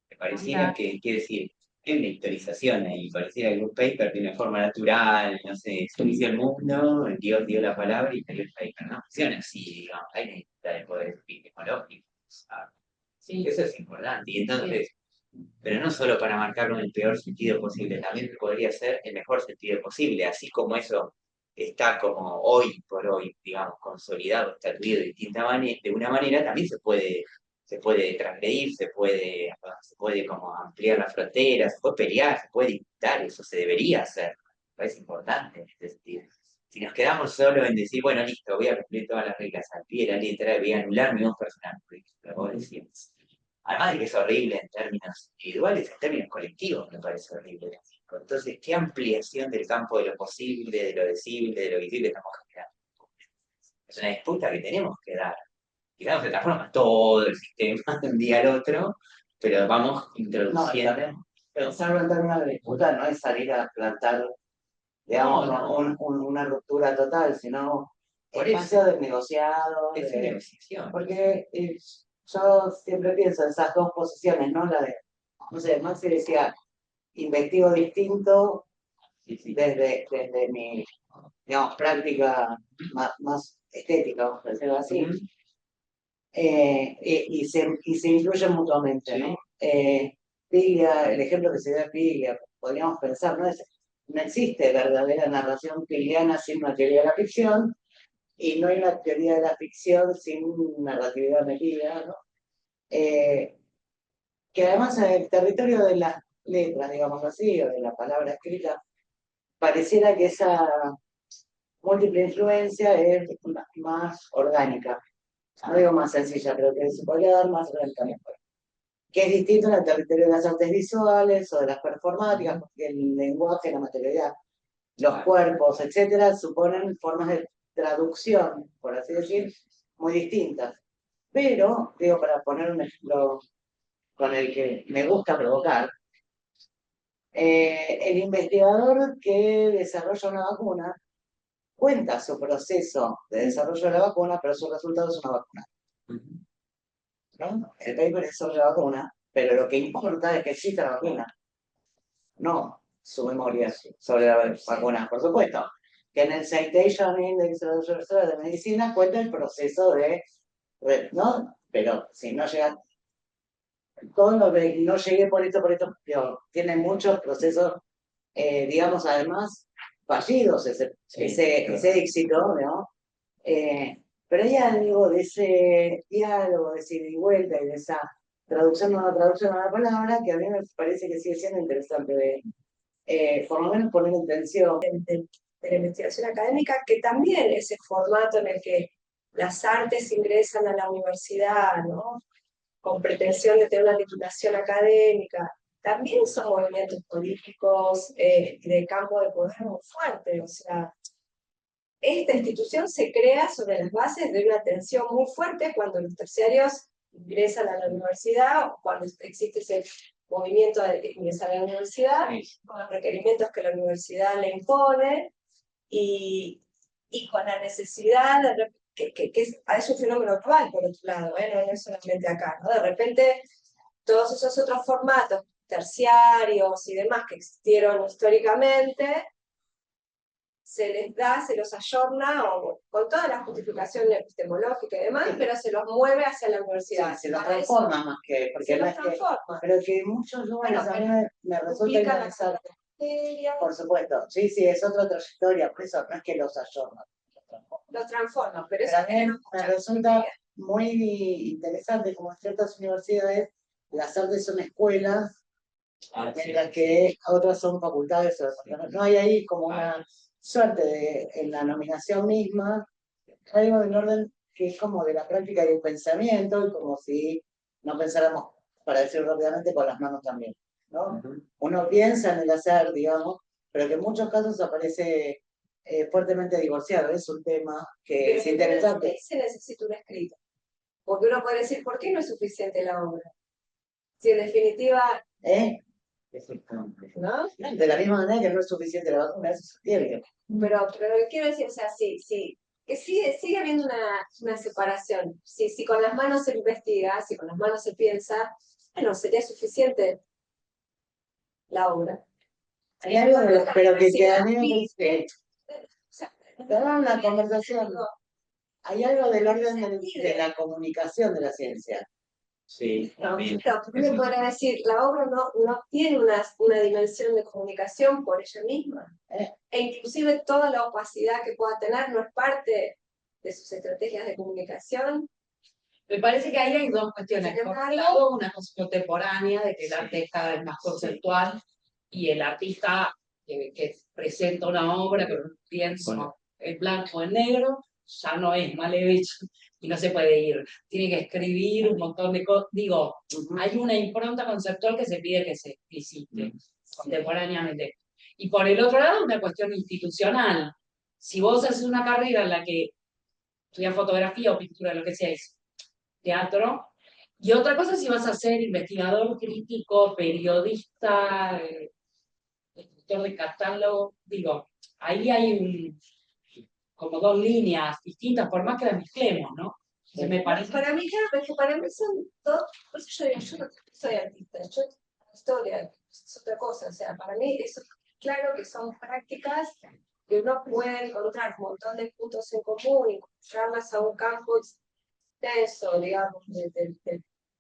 me pareciera Hola. que, quiere decir, hay una historización ahí, pareciera que un paper tiene forma natural, no sé, se inició el mundo, Dios dio la palabra y salió el paper, no funciona así, digamos, hay necesidad de poder epistemológico, sí, eso es importante, y entonces, pero no solo para marcarlo en el peor sentido posible, también podría ser el mejor sentido posible, así como eso está como hoy por hoy, digamos, consolidado, establecido de una manera, también se puede transgredir, se puede como ampliar las fronteras, se puede pelear, se puede disputar, eso se debería hacer, me parece importante en este sentido. Si nos quedamos solo en decir, bueno, listo, voy a cumplir todas las reglas al pie de la letra, voy a anular mi voz personal, por ejemplo, vos decías. Además de que es horrible en términos individuales, en términos colectivos me parece horrible. Entonces, ¿qué ampliación del campo de lo posible, de lo decible, de lo visible estamos generando? Es una disputa que tenemos que dar. Y claro, se transforma todo el sistema de un día al otro, pero vamos introduciendo. Pensarlo en términos de disputa no es salir a plantar, digamos, una ruptura total, sino espacio de negociado, Es una negociación. porque yo siempre pienso en esas dos posiciones, ¿no? La de, no sé, Maxi decía, investigo distinto desde mi, digamos, práctica más estética, vamos a decirlo así, y se influyen mutuamente, ¿no? Piglia, el ejemplo que se da de Piglia, podríamos pensar, no existe verdadera narración piliana sin una teoría de la ficción, y no hay una teoría de la ficción sin narratividad metida, ¿no? Que además en el territorio de las letras, digamos así, o de la palabra escrita, pareciera que esa múltiple influencia es más orgánica. No digo más sencilla, pero que se podría dar más orgánica mejor. Que es distinto en el territorio de las artes visuales o de las performáticas, porque el lenguaje, la materialidad, los cuerpos, etcétera, suponen formas de traducción, por así decir, muy distintas. Pero, digo, para poner un ejemplo con el que me gusta provocar, el investigador que desarrolla una vacuna cuenta su proceso de desarrollo de la vacuna, pero su resultado es una vacuna. ¿No? El paper es sobre la vacuna, pero lo que importa es que exista la vacuna, no su memoria sobre la vacuna, por supuesto. Que en el Citation Index de Medicina cuenta el proceso ¿no? Pero si no llega, todo lo de no llegué por esto, tiene muchos procesos, digamos, además, fallidos, ese éxito, ¿no? Pero hay algo de ese diálogo, de ese ida y vuelta y de esa traducción o no traducción a la palabra que a mí me parece que sigue siendo interesante por lo menos poner en tensión. De la investigación académica, que también ese formato en el que las artes ingresan a la universidad, ¿no? Con pretensión de tener una titulación académica, también son movimientos políticos de campo de poder muy fuerte. O sea, esta institución se crea sobre las bases de una tensión muy fuerte cuando los terciarios ingresan a la universidad, o cuando existe ese movimiento de ingresar a la universidad, con los requerimientos que la universidad le impone, y con la necesidad de que es un fenómeno actual, por otro lado, no es solamente acá, ¿no? De repente, todos esos otros formatos terciarios y demás que existieron históricamente, se les da, se los ayorna, con toda la justificación epistemológica y demás, pero se los mueve hacia la universidad. Sí, se los transforma más que, porque se no los es que, transforma. pero que en muchos lugares a mí me resulta interesante. Por supuesto, sí, es otra trayectoria, por eso no es que los ayornan. Los transforma, pero a mí me resulta muy interesante como en ciertas universidades las artes son escuelas, mientras que otras son facultades. No hay ahí como una suerte en la nominación misma, hay algo en orden que es como de la práctica y del pensamiento, y como si no pensáramos, para decirlo rápidamente, con las manos también, ¿no? Uno piensa en el hacer, digamos, pero que en muchos casos aparece fuertemente divorciado. Es un tema que Pero es interesante. se necesita un escrito. Porque uno puede decir, ¿por qué no es suficiente la obra? Si en definitiva, ¿Eh? ¿no? De la misma manera que no es suficiente la vacuna, eso se sostiene. Pero lo que quiero decir, o sea, sí, que sigue habiendo una separación. Si con las manos se investiga, si con las manos se piensa, bueno, sería suficiente la obra. Hay algo de pero que a mí me Sí, parece o sea, toda una conversación. digo, Hay algo del orden de la comunicación de la ciencia. Sí, no, también. claro, porque uno podrá decir, la obra no tiene una dimensión de comunicación por ella misma. E inclusive toda la opacidad que pueda tener no es parte de sus estrategias de comunicación. Me parece que ahí hay dos cuestiones. Sin Por un embargo, lado, una cosa contemporánea de que el arte es cada vez más conceptual y el artista que presenta una obra con un lienzo en blanco o en negro ya no es Malevich y no se puede ir. Tiene que escribir un montón de cosas. Digo, hay una impronta conceptual que se pide que se explicite contemporáneamente. Y por el otro lado, una cuestión institucional. Si vos haces una carrera en la que estudias fotografía o pintura, lo que sea, es teatro, y otra cosa si vas a ser investigador, crítico, periodista, escritor de catálogo, digo, ahí hay como dos líneas distintas, por más que las mezclemos, ¿no? Entonces me parece... para mí, claro, porque para mí son dos, por eso yo digo, yo no soy artista, yo historia, es otra cosa, o sea, para mí eso claro que son prácticas que uno puede encontrar un montón de puntos en común y llevarlas a un campo extenso, digamos, de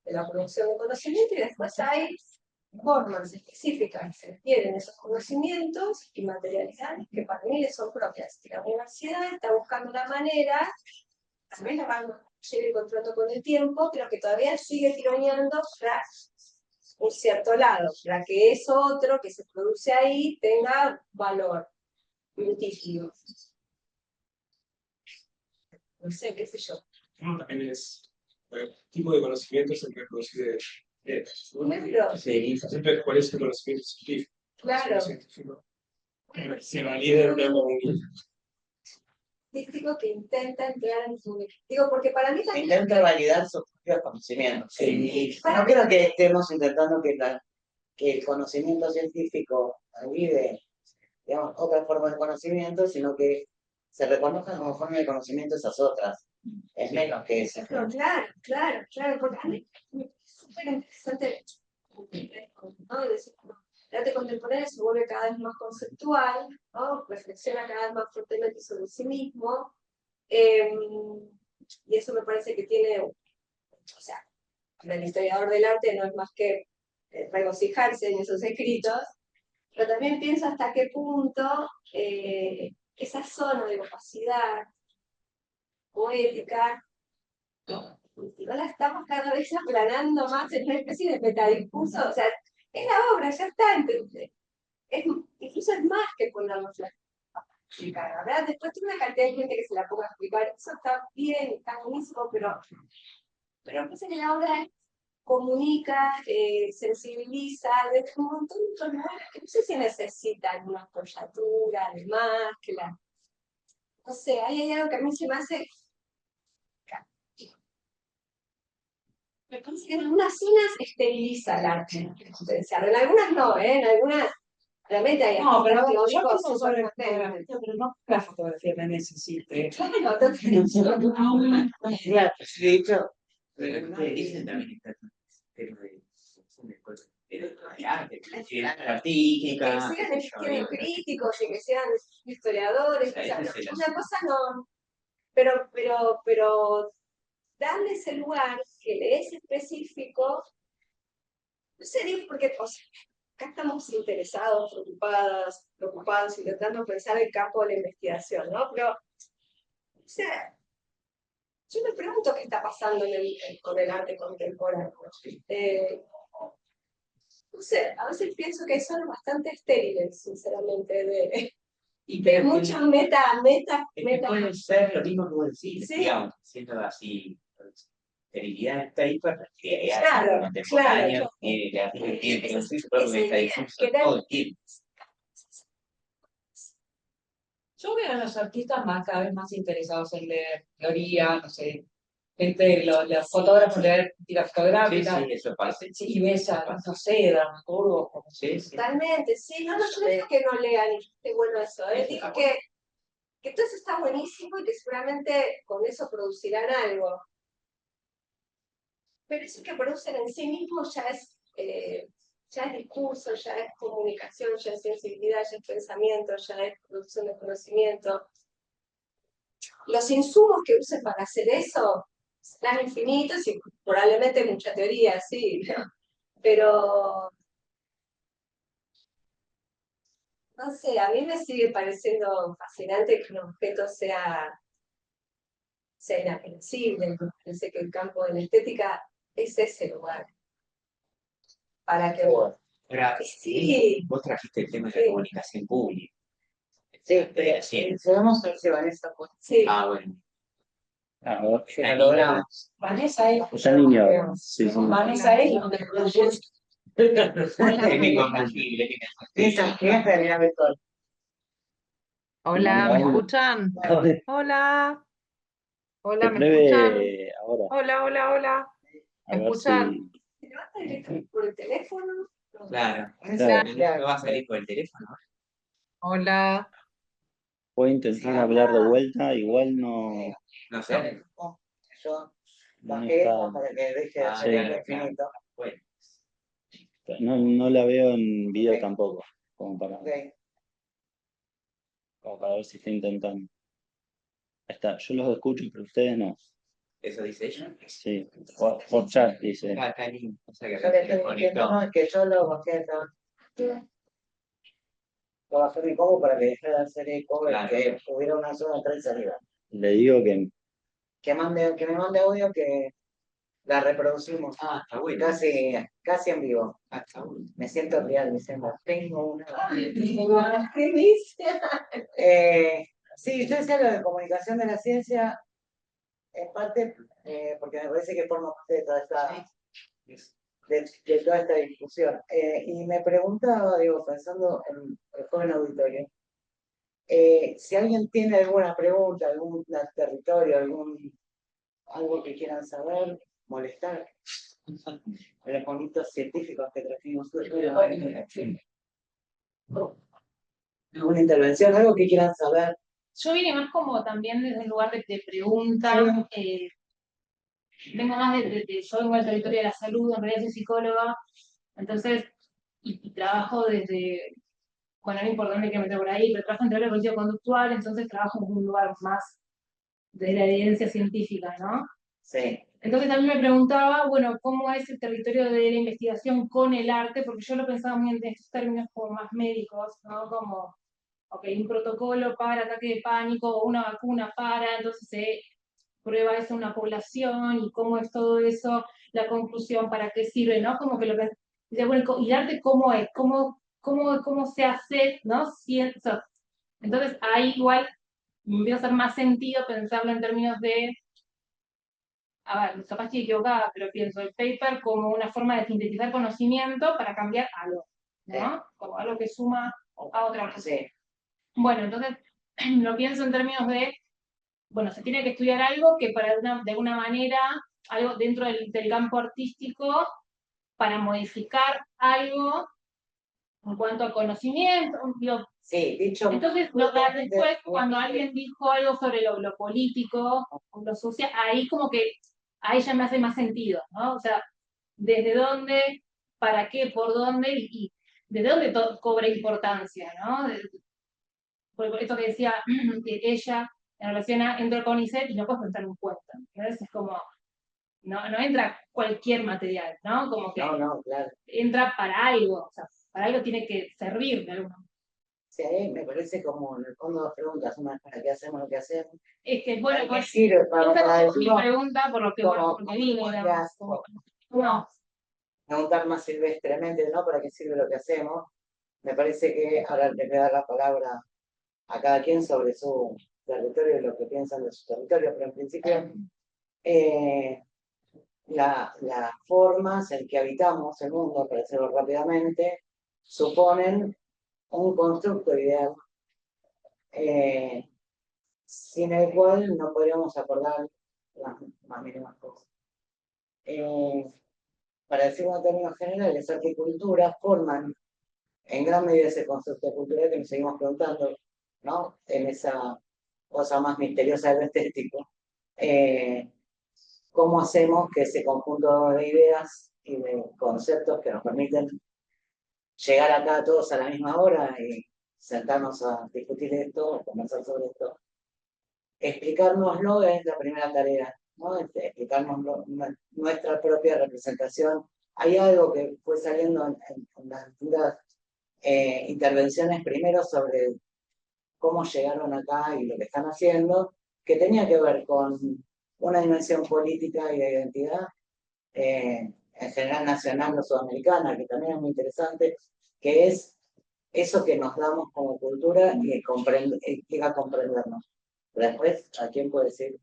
la producción de conocimiento, y después hay formas específicas que se adquieren esos conocimientos y materialidades que para mí les son propias. Y la universidad está buscando una manera, también la van a ir encontrando con el tiempo, pero que todavía sigue tironeando para un cierto lado, para que eso otro que se produce ahí tenga valor científico. No sé, qué sé yo. También es el tipo de conocimiento se puede producir Primero, siempre cuál es el conocimiento científico. claro. Científico. Se valida en una comunidad. Científico que intenta entrar en su... Digo, porque para mí también... Intenta validar sus propios conocimientos. Sí. No creo que estemos intentando que el conocimiento científico valide, digamos, otras formas de conocimiento, sino que se reconozcan como forma de conocimiento esas otras. Es menos que eso. No, claro, porque a mí es súper interesante, ¿no? El arte contemporáneo se vuelve cada vez más conceptual, ¿no? Reflexiona cada vez más fuertemente sobre sí mismo, y eso me parece que tiene, o sea, para el historiador del arte no es más que regocijarse en esos escritos, pero también pienso hasta qué punto esa zona de opacidad poética, y no la estamos cada vez aplanando más en una especie de metadiscurso, o sea, es la obra, ya está, ¿entendés? Incluso es más que ponernos la explicar, ¿verdad? Después tiene una cantidad de gente que se la ponga a explicar, eso está bien, está buenísimo, pero parece que la obra comunica, sensibiliza, de un montón de otros lugares que no sé si necesitan una apoyatura, además, que la... No sé, hay algo que a mí se me hace... Me parece que en algunas zonas esteriliza el arte potencial, en algunas no, en algunas realmente hay No, pero yo teóricos pienso sobre súper potentes. fotografía, pero no la fotografía me necesite. Claro, Claro, sí, de hecho, Dicen también está el tema de arte, artística, que sean siendo críticos y que sean historiadores, o sea, una cosa no, pero darle ese lugar que le es específico, no sé, digo, porque o sea, acá estamos interesados, preocupados, intentando pensar el campo de la investigación, ¿no? Pero, o sea, yo me pregunto qué está pasando con el arte contemporáneo. No sé, a veces pienso que son bastante estériles, sinceramente, y de muchas meta. puede ser lo mismo que vos decís, Sí. digamos, siendo así, esterilidad está ahí para que Claro, contemporáneo, claro. que tiene que producir su propio metadiscurso todo el tiempo. Yo veo a los artistas cada vez más interesados en leer teoría, no sé, gente, los fotógrafos leer tira Sí, fotográfica, sí, eso pasa. y ves a, no sé, dramaturgos, como Sí, sí. Totalmente, sí, no, no digo que no lean, y qué bueno eso, digo que todo eso está buenísimo y que seguramente con eso producirán algo. Pero eso que producen en sí mismo ya es discurso, ya es comunicación, ya es sensibilidad, ya es pensamiento, ya es producción de conocimiento. Los insumos que usen para hacer eso serán infinitos y probablemente mucha teoría, sí, ¿no? Pero no sé, a mí me sigue pareciendo fascinante que un objeto sea inaccesible. Me parece que el campo de la estética es ese lugar. Para que Ahora, sí, vos trajiste el tema de la sí. comunicación pública. Sí, pero Sí. vamos a ver si Vanessa puede. Sí. Ah, bueno. A ver, Si lo logramos. Vanessa es, está en línea. Sí, sí. Vanessa es donde produce. Es incompatible. Esa es realidad virtual. Hola, ¿me escuchan? Hola. Hola, ¿me escuchan? Breve ahora. Hola, hola, hola. A ¿Me ver escuchan? si. ¿Se levanta directamente por el teléfono? Claro. Claro. No va a salir por el teléfono. Hola. Voy a intentar hablar de vuelta, igual no, No sé. Yo no bajé está. para que deje de Ah, ser claro, infinito. Bueno. No la veo en video Ok. tampoco, como para Ok. ver si está intentando. Ahí está, yo los escucho, pero ustedes no. Eso dice ella. Sí, por chat dice. Está lindo. O sea que Yo le estoy diciendo, no, es que yo lo bajé acá. Lo bajé mi combo para que deje de hacer eco, Claro. que hubiera una sola entrada y salida. Le digo que Que me mande audio que la reproducimos. Ah, está bueno. Casi en vivo. Ah, está bueno. Me siento real diciendo, tengo una. ¿Qué dice? Sí, yo decía lo de comunicación de la ciencia, en parte porque me parece que forma parte de toda de toda esta discusión. Y me preguntaba, digo, pensando en el joven auditorio, si alguien tiene alguna pregunta, algún territorio, algo que quieran saber, molestar. Los bonitos científicos que trajimos hoy. ¿Alguna intervención? ¿Algo que quieran saber? Yo vine más como también desde el lugar de pregunta, vengo más yo vengo del territorio de la salud, en realidad soy psicóloga, entonces, y trabajo desde, bueno, no es importante que me meto por ahí, pero trabajo en teoría cognitivo-conductual, entonces trabajo en un lugar más de la evidencia científica, ¿no? Sí. Entonces también me preguntaba, bueno, ¿cómo es el territorio de la investigación con el arte? Porque yo lo pensaba muy en estos términos como más médicos, ¿no? Como, ok, un protocolo para ataque de pánico o una vacuna para, entonces se prueba eso en una población y cómo es todo eso, la conclusión, para qué sirve, ¿no? Como que lo que dice, bueno, ¿y el arte cómo es? ¿Cómo se hace, ¿no? Ciencia. Entonces ahí igual me empieza a hacer más sentido pensarlo en términos de, a ver, capaz estoy equivocada, pero pienso el paper como una forma de sintetizar conocimiento para cambiar algo, ¿no? Como algo que suma a otra cosa. Sí. Bueno, entonces lo pienso en términos de, bueno, se tiene que estudiar algo que de alguna manera, algo dentro del campo artístico, para modificar algo en cuanto a conocimiento, digo, Sí, dicho. entonces, después, cuando alguien dijo algo sobre lo político, o lo social, ahí como que, ahí ya me hace más sentido, ¿no? O sea, desde dónde, para qué, por dónde, y desde dónde cobra importancia, ¿no? Por esto que decía que ella, en relación a, entró con CONICET y no puedes prestar un cuenta. Entonces es como, no entra cualquier material, ¿no? Como que No, claro. entra para algo, o sea, para algo tiene que servir de alguna manera. Sí, ahí me parece como en el fondo dos preguntas, una es para qué hacemos lo que hacemos. Es que, bueno, ¿Para qué pues, sirve? Para esa es mi decirlo, pregunta por lo que, bueno, porque vine, digamos, como, no, preguntar más silvestremente, ¿no? ¿Para qué sirve lo que hacemos? Me parece que ahora le voy a dar la palabra a cada quien sobre su territorio y lo que piensan de su territorio, pero en principio las formas en que habitamos el mundo, para hacerlo rápidamente, suponen un constructo ideal sin el cual no podríamos acordar las más mínimas cosas. Para decirlo en términos generales, arte y cultura forman en gran medida ese concepto cultural que nos seguimos preguntando, ¿no? En esa cosa más misteriosa de lo estético. ¿Cómo hacemos que ese conjunto de ideas y de conceptos que nos permiten llegar acá todos a la misma hora y sentarnos a discutir esto, conversar sobre esto? Explicárnoslo es la primera tarea, ¿no? Explicarnos nuestra propia representación. Hay algo que fue saliendo en las distintas intervenciones, primero sobre cómo llegaron acá y lo que están haciendo, que tenía que ver con una dimensión política y de identidad, en general nacional o sudamericana, que también es muy interesante, que es eso que nos damos como cultura y llega a comprendernos. Después, ¿a quién puede decir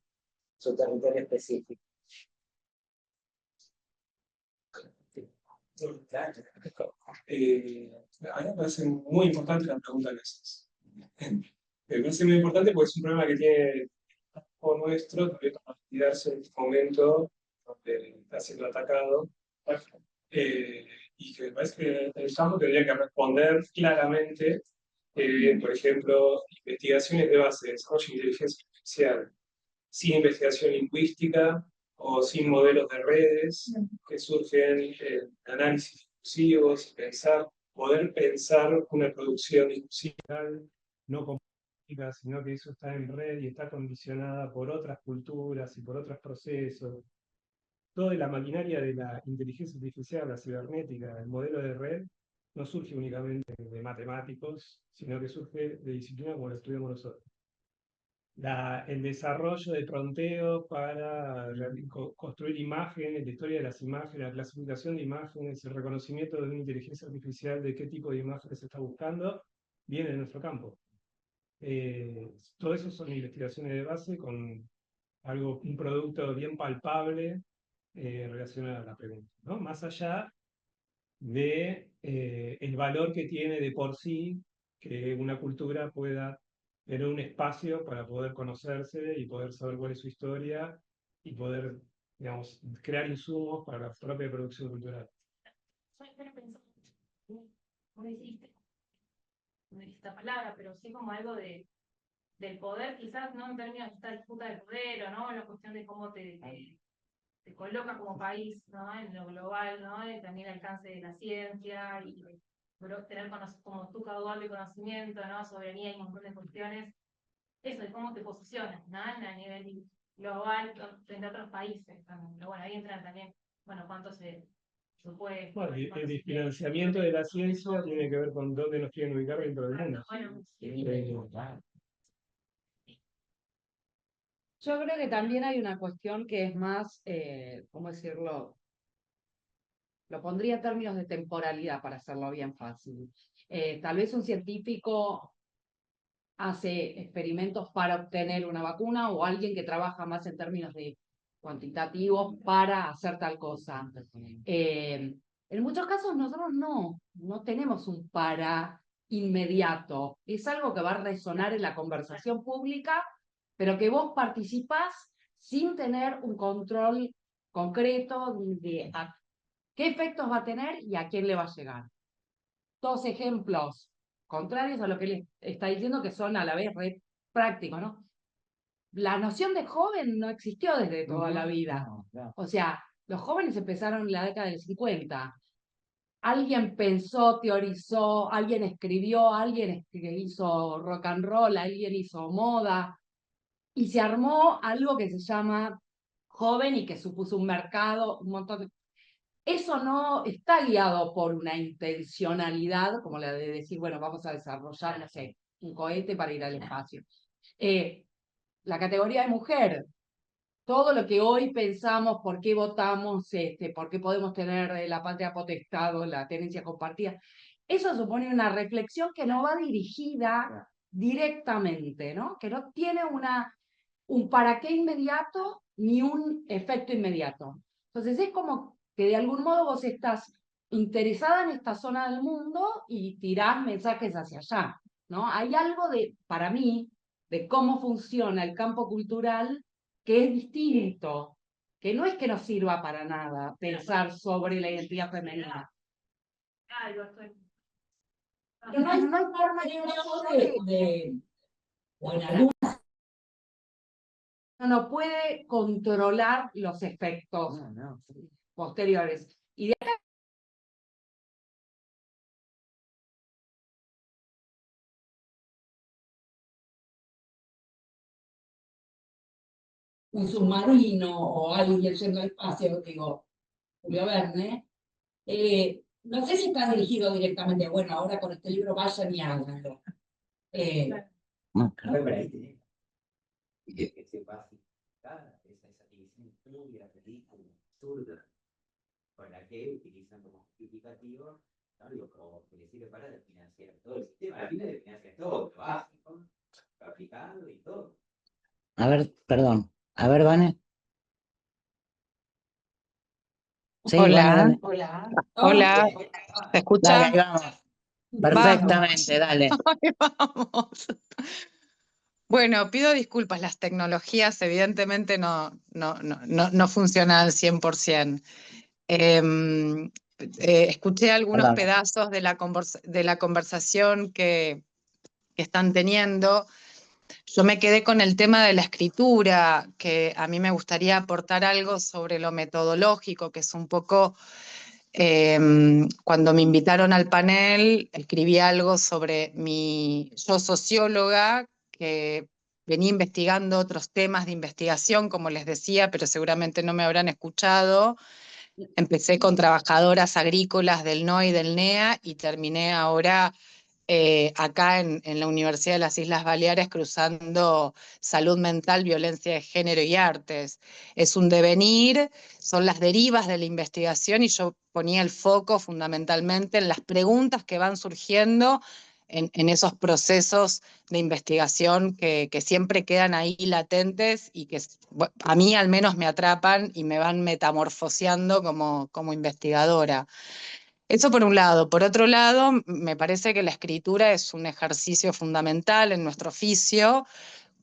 su territorio específico? A mí me parece muy importante la pregunta que haces. Me parece muy importante porque es un problema que tiene o nuestro, también para tirarse en este momento donde está siendo atacado, y que me parece que el campo tendría que responder claramente, por ejemplo, investigaciones de base de desarrollo de inteligencia artificial, sin investigación lingüística o sin modelos de redes que surgen análisis discursivos, poder pensar una producción discursiva no compleja, sino que eso está en red y está condicionada por otras culturas y por otros procesos. Toda la maquinaria de la inteligencia artificial, la cibernética, el modelo de red, no surge únicamente de matemáticos, sino que surge de disciplinas como la estudiamos nosotros. El desarrollo de pronteo para construir imágenes, la historia de las imágenes, la clasificación de imágenes, el reconocimiento de una inteligencia artificial de qué tipo de imágenes se está buscando, viene de nuestro campo. Todo eso son investigaciones de base con un producto bien palpable relacionado a la pregunta, ¿no? Más allá de el valor que tiene de por sí que una cultura pueda tener un espacio para poder conocerse y poder saber cuál es su historia y poder, digamos, crear insumos para la propia producción cultural. No dijiste esta palabra, pero sí como algo del poder, quizás, ¿no? En términos de esta disputa del poder, o no, la cuestión de cómo te coloca como país, ¿no? En lo global, ¿no? Y también el alcance de la ciencia y tener como tu caudal de conocimiento, ¿no? Soberanía y un montón de cuestiones. Eso, de cómo te posicionas, ¿no? A nivel global frente a otros países también. Pero bueno, ahí entran también, bueno, cuánto se puede. Bueno, y el financiamiento de la ciencia tiene que ver con dónde nos quieren ubicar dentro del mundo. Yo creo que también hay una cuestión que es más, ¿cómo decirlo? Lo pondría en términos de temporalidad para hacerlo bien fácil. Tal vez un científico hace experimentos para obtener una vacuna o alguien que trabaja más en términos de cuantitativos para hacer tal cosa. En muchos casos nosotros no tenemos un para inmediato. Es algo que va a resonar en la conversación pública, pero que vos participás sin tener un control concreto de qué efectos va a tener y a quién le va a llegar. Dos ejemplos contrarios a lo que él está diciendo, que son a la vez re prácticos, ¿no? La noción de joven no existió desde toda la vida. O sea, los jóvenes empezaron en la década del 50. Alguien pensó, teorizó, alguien escribió, alguien hizo rock and roll, alguien hizo moda, y se armó algo que se llama joven y que supuso un mercado, un montón de... Eso no está guiado por una intencionalidad, como la de decir, bueno, vamos a desarrollar, no sé, un cohete para ir al espacio. La categoría de mujer, todo lo que hoy pensamos, por qué votamos, por qué podemos tener la patria potestad o la tenencia compartida, eso supone una reflexión que no va dirigida directamente, ¿no? Que no tiene un para qué inmediato ni un efecto inmediato. Entonces es como que de algún modo vos estás interesada en esta zona del mundo y tirás mensajes hacia allá. ¿no? Hay algo para mí, de cómo funciona el campo cultural que es distinto, que no es que no sirva para nada pensar sobre la identidad femenina. No hay forma no puede controlar los efectos posteriores. Y de un submarino o alguien yendo al espacio, digo, Julio Verne, no sé si está dirigido directamente, bueno, ahora con este libro vayan y háganlo. Y que se va a fijar esa división tuya, ridícula, absurda, con la que utilizan como justificativo algo que le sirve para financiar todo el sistema. Al final de financiar todo, lo básico, lo aplicado y todo. A ver, perdón. A ver, Vane. Sí, Hola. Vane, dale. Hola. Hola, ¿se escucha? Dale, ahí vamos. Perfectamente, dale. Ahí vamos. Bueno, pido disculpas, las tecnologías evidentemente no funcionan al 100%. Escuché algunos Perdón. pedazos de la conversación que están teniendo. Yo me quedé con el tema de la escritura, que a mí me gustaría aportar algo sobre lo metodológico, que es un poco, cuando me invitaron al panel, escribí algo sobre yo socióloga, que venía investigando otros temas de investigación, como les decía, pero seguramente no me habrán escuchado. Empecé con trabajadoras agrícolas del NOA y del NEA y terminé ahora acá en la Universidad de las Islas Baleares cruzando salud mental, violencia de género y artes. Es un devenir, son las derivas de la investigación y yo ponía el foco fundamentalmente en las preguntas que van surgiendo en esos procesos de investigación que siempre quedan ahí latentes y que a mí al menos me atrapan y me van metamorfoseando como investigadora. Eso por un lado. Por otro lado, me parece que la escritura es un ejercicio fundamental en nuestro oficio.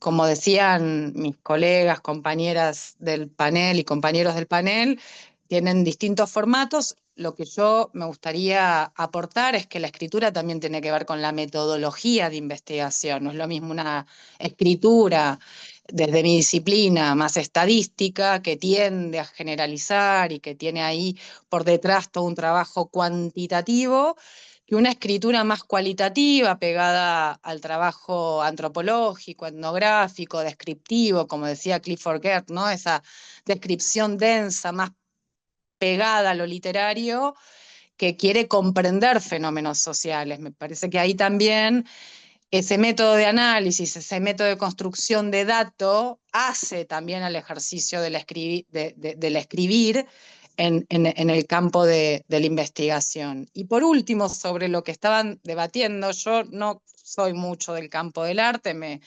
Como decían mis colegas, compañeras del panel y compañeros del panel, tienen distintos formatos. Lo que yo me gustaría aportar es que la escritura también tiene que ver con la metodología de investigación. No es lo mismo una escritura desde mi disciplina más estadística, que tiende a generalizar y que tiene ahí por detrás todo un trabajo cuantitativo, que una escritura más cualitativa, pegada al trabajo antropológico, etnográfico, descriptivo, como decía Clifford Geertz, ¿no? Esa descripción densa, más pegada a lo literario, que quiere comprender fenómenos sociales. Me parece que ahí también ese método de análisis, ese método de construcción de datos, hace también al ejercicio del escribir en el campo de la investigación. Y por último, sobre lo que estaban debatiendo, yo no soy mucho del campo del arte, me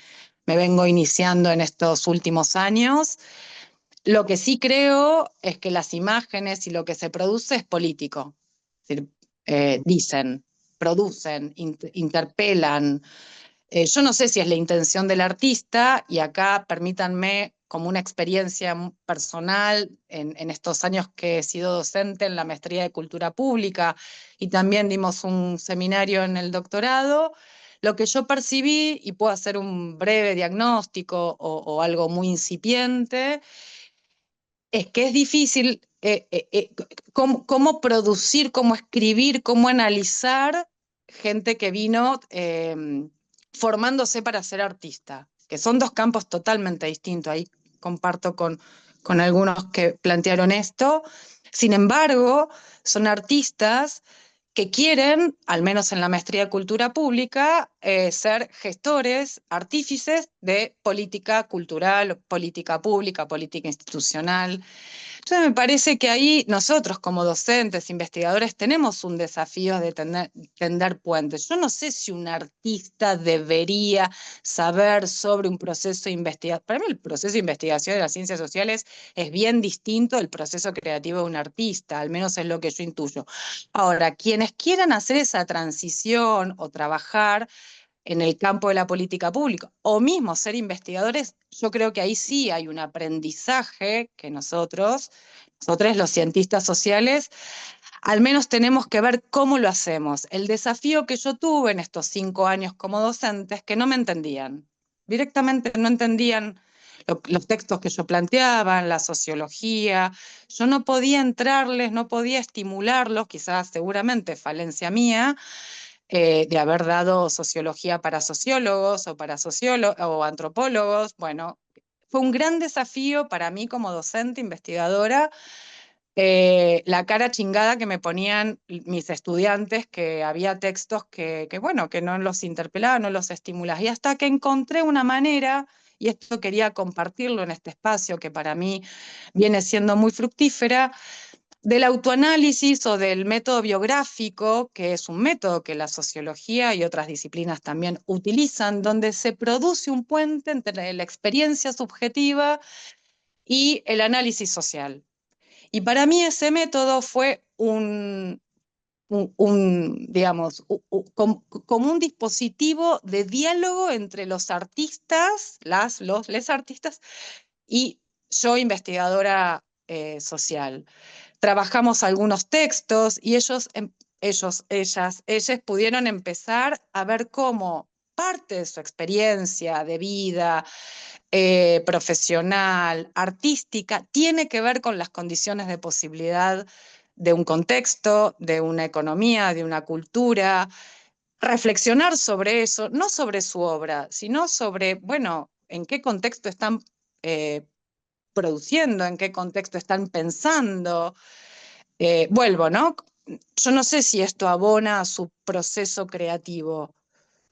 vengo iniciando en estos últimos años. Lo que sí creo es que las imágenes y lo que se produce es político. Es decir, dicen, producen, interpelan. Yo no sé si es la intención del artista, y acá permítanme, como una experiencia personal, en estos años que he sido docente en la maestría de Cultura Pública y también dimos un seminario en el doctorado, lo que yo percibí, y puedo hacer un breve diagnóstico o algo muy incipiente, es que es difícil cómo producir, cómo escribir, cómo analizar gente que vino formándose para ser artista, que son dos campos totalmente distintos. Ahí comparto con algunos que plantearon esto. Sin embargo, son artistas que quieren, al menos en la maestría de Cultura Pública, ser gestores, artífices de política cultural, política pública, política institucional. Entonces me parece que ahí nosotros como docentes, investigadores, tenemos un desafío de tender puentes. Yo no sé si un artista debería saber sobre un proceso de investigación. Para mí el proceso de investigación de las ciencias sociales es bien distinto del proceso creativo de un artista, al menos es lo que yo intuyo. Ahora, quienes quieran hacer esa transición o trabajar, en el campo de la política pública, o mismo ser investigadores, yo creo que ahí sí hay un aprendizaje que nosotros los cientistas sociales, al menos tenemos que ver cómo lo hacemos. El desafío que yo tuve en estos 5 años como docente es que no me entendían. Directamente no entendían los textos que yo planteaba, la sociología. Yo no podía entrarles, no podía estimularlos, quizás seguramente falencia mía, de haber dado sociología para sociólogos o para o antropólogos. Bueno, fue un gran desafío para mí como docente, investigadora, la cara chingada que me ponían mis estudiantes, que había textos bueno, que no los interpelaba, no los estimulaba. Y hasta que encontré una manera, y esto quería compartirlo en este espacio que para mí viene siendo muy fructífera, del autoanálisis o del método biográfico, que es un método que la sociología y otras disciplinas también utilizan, donde se produce un puente entre la experiencia subjetiva y el análisis social. Y para mí ese método fue digamos, como un dispositivo de diálogo entre los artistas, les artistas, y yo, investigadora social. Trabajamos algunos textos y ellas pudieron empezar a ver cómo parte de su experiencia de vida, profesional, artística, tiene que ver con las condiciones de posibilidad de un contexto, de una economía, de una cultura, reflexionar sobre eso, no sobre su obra, sino sobre, bueno, en qué contexto están produciendo, en qué contexto están pensando. Vuelvo, ¿no? Yo no sé si esto abona a su proceso creativo.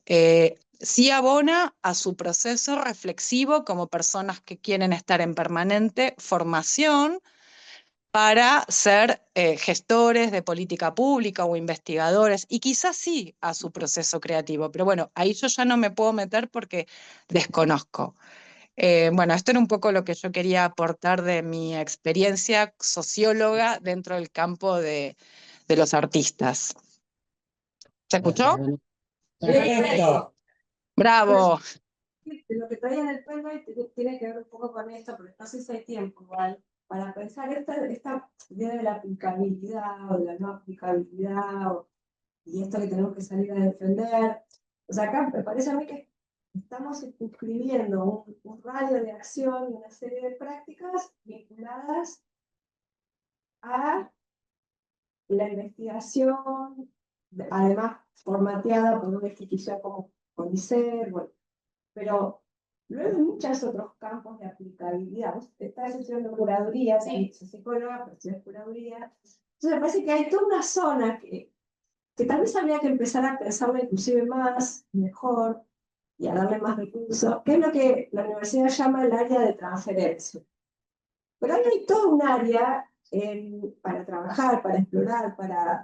Sí abona a su proceso reflexivo como personas que quieren estar en permanente formación para ser gestores de política pública o investigadores, y quizás sí a su proceso creativo, pero bueno, ahí yo ya no me puedo meter porque desconozco. Bueno, esto era un poco lo que yo quería aportar de mi experiencia socióloga dentro del campo de los artistas. ¿Se escuchó? Perfecto. ¡Bravo! Lo que traía en el tema tiene que ver un poco con esto, porque no sé si hay tiempo igual, para pensar esta idea de la aplicabilidad o de la no aplicabilidad, y esto que tenemos que salir a defender. O sea, acá me parece a mí que estamos suscribiendo un radio de acción y una serie de prácticas vinculadas a la investigación, además formateada por una institución como CONICET, bueno, pero luego hay muchos otros campos de aplicabilidad. Estás estudiando curaduría, sí, soy psicóloga, pero estudias curaduría. Entonces me parece que hay toda una zona que tal vez habría que empezar a pensarla inclusive más, mejor, y a darle más recursos, que es lo que la universidad llama el área de transferencia. Pero ahí hay todo un área para trabajar, para explorar,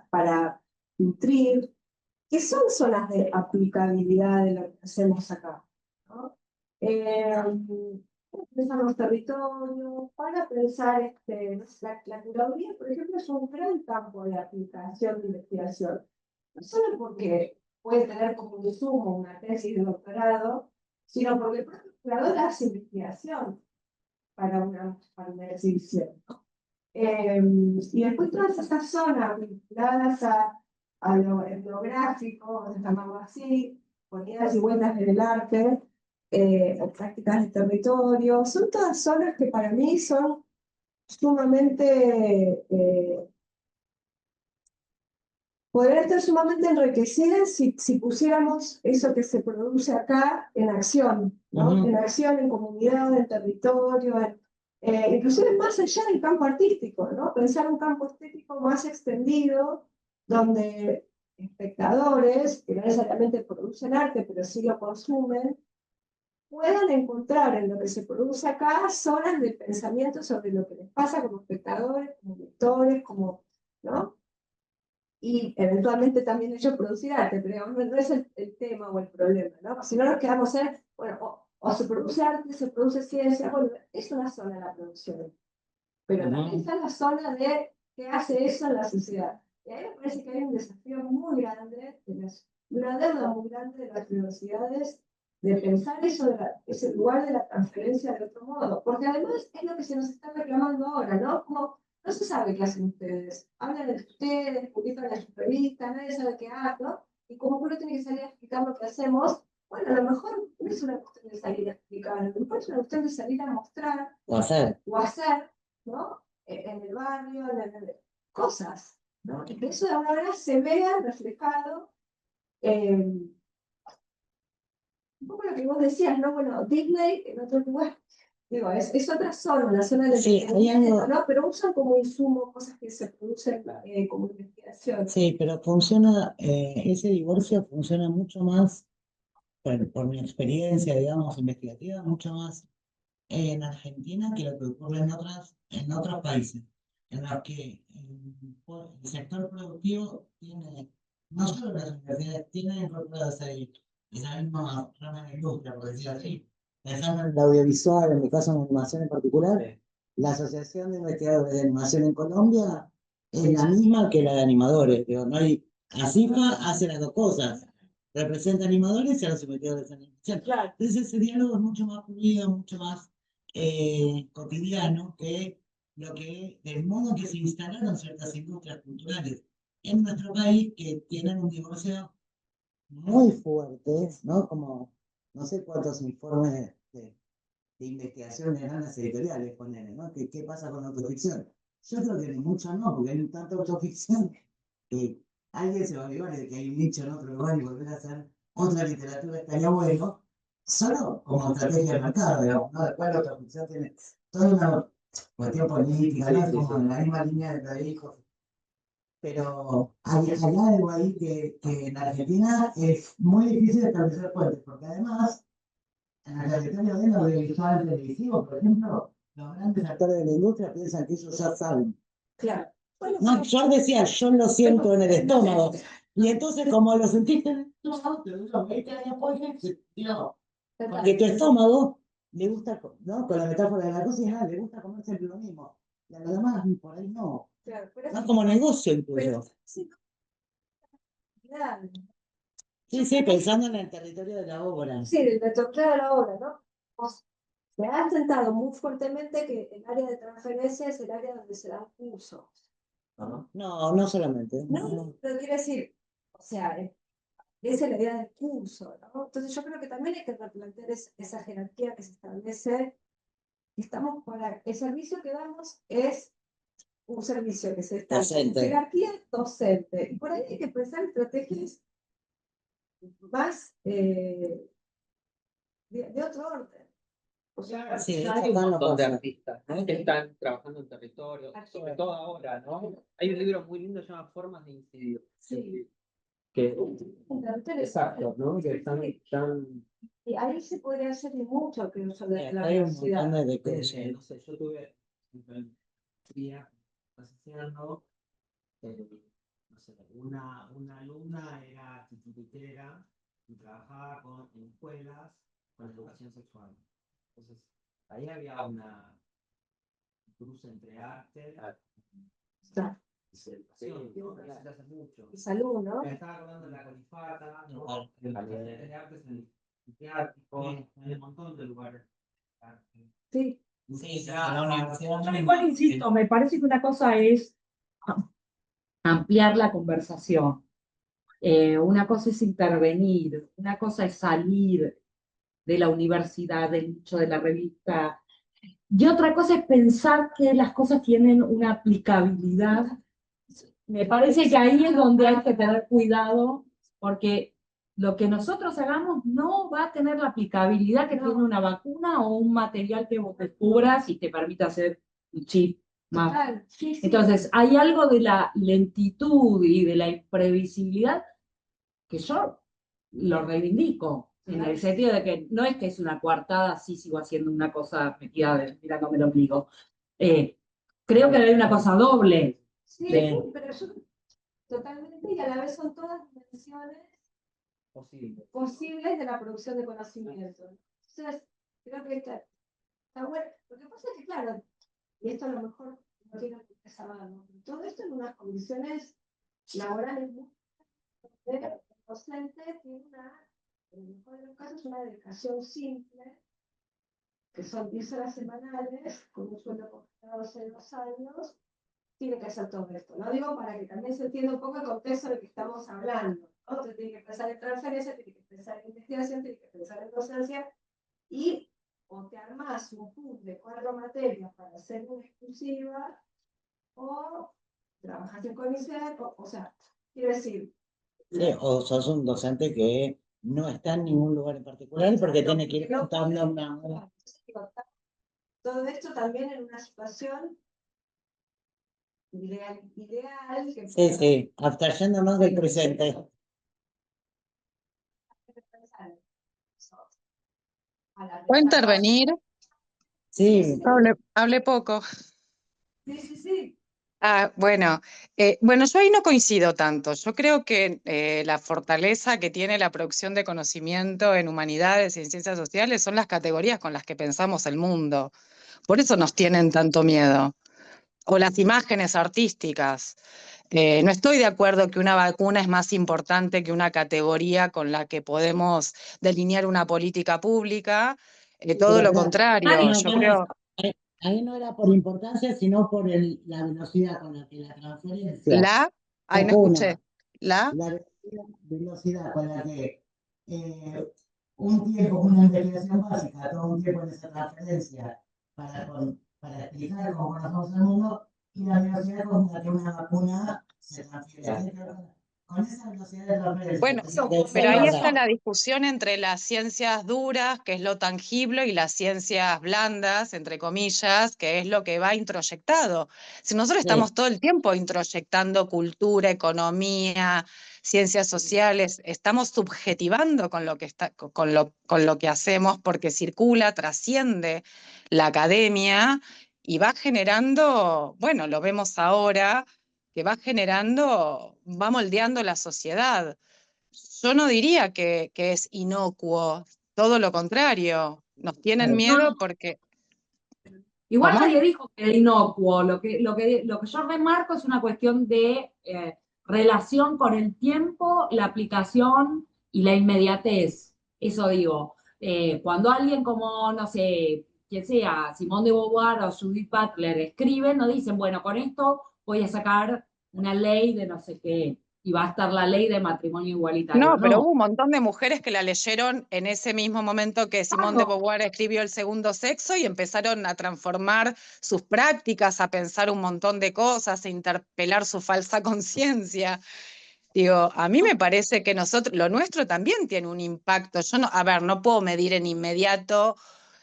para nutrir, que son zonas de aplicabilidad de lo que hacemos acá, ¿no? Pensar los territorios, para pensar, la curaduría, por ejemplo, es un gran campo de aplicación de investigación, no solo porque puede tener como insumo una tesis de doctorado, sino porque el propio curador hace investigación para una exhibición. Y después todas esas zonas vinculadas a lo etnográfico, vamos a llamarlo así, por idas y vueltas del arte, o prácticas de territorio, son todas zonas que para mí son sumamente, podrían estar sumamente enriquecidas si pusiéramos eso que se produce acá en acción, ¿no? En acción, en comunidad, en territorio, inclusive más allá del campo artístico, ¿no? Pensar un campo estético más extendido, donde espectadores, que no necesariamente producen arte, pero sí lo consumen, puedan encontrar en lo que se produce acá zonas de pensamiento sobre lo que les pasa como espectadores, como lectores, como, ¿no? Y eventualmente también ellos producir arte, pero no es el tema o el problema, ¿no? Si no nos quedamos en, bueno, o se produce arte, se produce ciencia, bueno, es una zona de la producción, pero también está la zona de qué hace eso en la sociedad. Y ahí me parece que hay un desafío muy grande de las una deuda muy grande de las universidades de pensar eso, ese lugar de la transferencia de otro modo, porque además es lo que se nos está reclamando ahora, ¿no? Como no se sabe qué hacen ustedes, hablan de ustedes, publican en las revistas, nadie sabe qué hacen, ¿no? Y como uno tiene que salir a explicar lo que hacemos, bueno, a lo mejor no es una cuestión de salir a explicar, a lo mejor es una cuestión de salir a mostrar O hacer. ¿no? En el barrio, cosas, ¿no? Y que eso de alguna manera se vea reflejado un poco lo que vos decías, ¿no? Bueno, Disney en otro lugar, digo, es otra zona, la zona del Sí, hay algo. ¿no? Pero usan como insumo cosas que se producen como investigación. Sí, pero funciona, ese divorcio funciona mucho más, por mi experiencia, digamos, investigativa, mucho más en Argentina que lo que ocurre en otros países, en los que el sector productivo tiene, no solo las universidades, tienen incorporadas ahí esa misma rama de la industria, por decirlo así. Pensando en el audiovisual, en mi caso en animación en particular, la Asociación de Investigadores de Animación en Colombia es la misma que la de animadores. Digo, no hay, ASIFA hace las dos cosas, representa animadores y a los investigadores de animación. Claro. Entonces ese diálogo es mucho más fluido, mucho más cotidiano que lo que, del modo que se instalaron ciertas industrias culturales en nuestro país que tienen un divorcio muy fuerte, ¿no? Como no sé cuántos informes de investigación de las editoriales ponen, ¿no? ¿Qué pasa con la autoficción? Yo creo que ni mucho no, porque hay tanta autoficción que alguien se va a olvidar de que hay un nicho en otro lugar y volver a hacer otra literatura estaría bueno, solo como estrategia de mercado, digamos, ¿no? Después la autoficción tiene toda una cuestión política, ¿no? Como en la misma línea de lo que dijo. Pero hay algo ahí que en Argentina es muy difícil de establecer puentes, porque además, en la trayectoria del audiovisual televisivo, por ejemplo, los grandes actores de la industria piensan que ellos ya saben. Claro. Bueno, No, yo decía, yo lo siento en el estómago. Y entonces, como lo sentiste en el estómago, te duró 20 años porque se tiró. Porque tu estómago le gusta, ¿no? Con la metáfora de la cocina, le gusta comer siempre lo mismo. Y a los demás, por ahí no. claro, pero No como negocio incluso. sí, claro. Sí, sí, pensando en el territorio de la obra. Sí, del claro de la obra, ¿no? Se ha sentado muy fuertemente que el área de transferencia es el área donde se dan cursos. No, no solamente. No, pero quiero decir, o sea, esa es la idea del curso, ¿no? Entonces yo creo que también hay que replantear esa jerarquía que se establece. Estamos para, el servicio que damos es un servicio que se establece. Docente. Jerarquía docente. Y por ahí hay que pensar estrategias más de otro orden. O sea, Sí, Ya hay un montón de artistas, ¿no? Que están trabajando en territorio, sobre todo ahora, ¿no? Hay un libro muy lindo que se llama Formas de Incidir. sí. Que, exacto, ¿no? Que están Y ahí se podría hacer mucho que uso de la hay un universidad. montón de no cosas. sé, yo tuve día haciendo, no sé, una alumna era titiritera y trabajaba en escuelas con educación sexual. Entonces, ahí había una cruz entre arte y educación, ¿no? Eso se hace mucho. Y salud, ¿no? Me estaba acordando de la Colifata, ¿no? El taller de artes en el teátrico, hay un montón de lugares. Sí. Sí, la universidad. Yo igual insisto, me parece que una cosa es ampliar la conversación. Una cosa es intervenir, una cosa es salir de la universidad, del nicho de la revista, y otra cosa es pensar que las cosas tienen una aplicabilidad. Me parece que ahí es donde hay que tener cuidado, porque lo que nosotros hagamos no va a tener la aplicabilidad que tiene una vacuna o un material que vos descubras y te permita hacer un chip más. Total, sí, sí. Entonces, hay algo de la lentitud y de la imprevisibilidad que yo lo reivindico, en el sentido de que no es que es una coartada, sí sigo haciendo una cosa metida mirándome el ombligo. Creo que hay una cosa doble. Sí, de- sí, pero yo totalmente, y a la vez son todas dimensiones posibles de la producción de conocimiento. Entonces, creo que está bueno. Lo que pasa es que, claro, y esto a lo mejor no tiene por qué saberlo, todo esto en unas condiciones laborales muy docente tiene en el mejor de los casos, una dedicación simple, que son 10 horas semanales, con un sueldo congelado hace 2 años, tiene que hacer todo esto. Lo digo para que también se entienda un poco el contexto del que estamos hablando. Otro tiene que pensar en transferencia, tiene que pensar en investigación, tiene que pensar en docencia, y o te armás un pool de 4 materias para hacer una exclusiva, o trabajas en CONICET, o sea, quiero decir, Sí, o sos un docente que no está en ningún lugar en particular porque tiene que ir juntando una... todo esto también en una situación ideal que Sí, sí, abstrayéndonos del presente. ¿Puedo intervenir? Sí, Hablé poco. Sí. Bueno, yo ahí no coincido tanto. Yo creo que la fortaleza que tiene la producción de conocimiento en humanidades y en ciencias sociales son las categorías con las que pensamos el mundo. Por eso nos tienen tanto miedo. O las imágenes artísticas. No estoy de acuerdo que una vacuna es más importante que una categoría con la que podemos delinear una política pública. Todo lo contrario, yo creo. Ahí no era por importancia, sino por la velocidad con la que la transferencia Ay, no vacuna, escuché. ¿La? la velocidad con la que un tiempo, una investigación básica, todo un tiempo en esa transferencia para explicar cómo conocemos el mundo, y la velocidad con la que una vacuna se transfiere. Con esa velocidad de transferencia. Bueno, pero ahí está la discusión entre las ciencias duras, que es lo tangible, y las ciencias blandas, entre comillas, que es lo que va introyectado. Si nosotros estamos todo el tiempo introyectando cultura, economía, ciencias sociales, estamos subjetivando con lo que con lo que hacemos, porque circula, trasciende la academia y va generando, bueno, lo vemos ahora, que va generando, va moldeando la sociedad. Yo no diría que es inocuo, todo lo contrario. Nos tienen miedo porque... Igual ¿Cómo? nadie dijo que era inocuo. Lo que yo remarco es una cuestión de relación con el tiempo, la aplicación y la inmediatez. Eso digo. Cuando alguien como, no sé, que sea Simone de Beauvoir o Judith Butler escriben, no dicen, bueno, con esto voy a sacar una ley de no sé qué, y va a estar la ley de matrimonio igualitario. No, pero No. hubo un montón de mujeres que la leyeron en ese mismo momento que Simone de Beauvoir escribió El segundo sexo y empezaron a transformar sus prácticas, a pensar un montón de cosas, a interpelar su falsa conciencia. Digo, a mí me parece que lo nuestro también tiene un impacto. Yo no, a ver, no puedo medir en inmediato.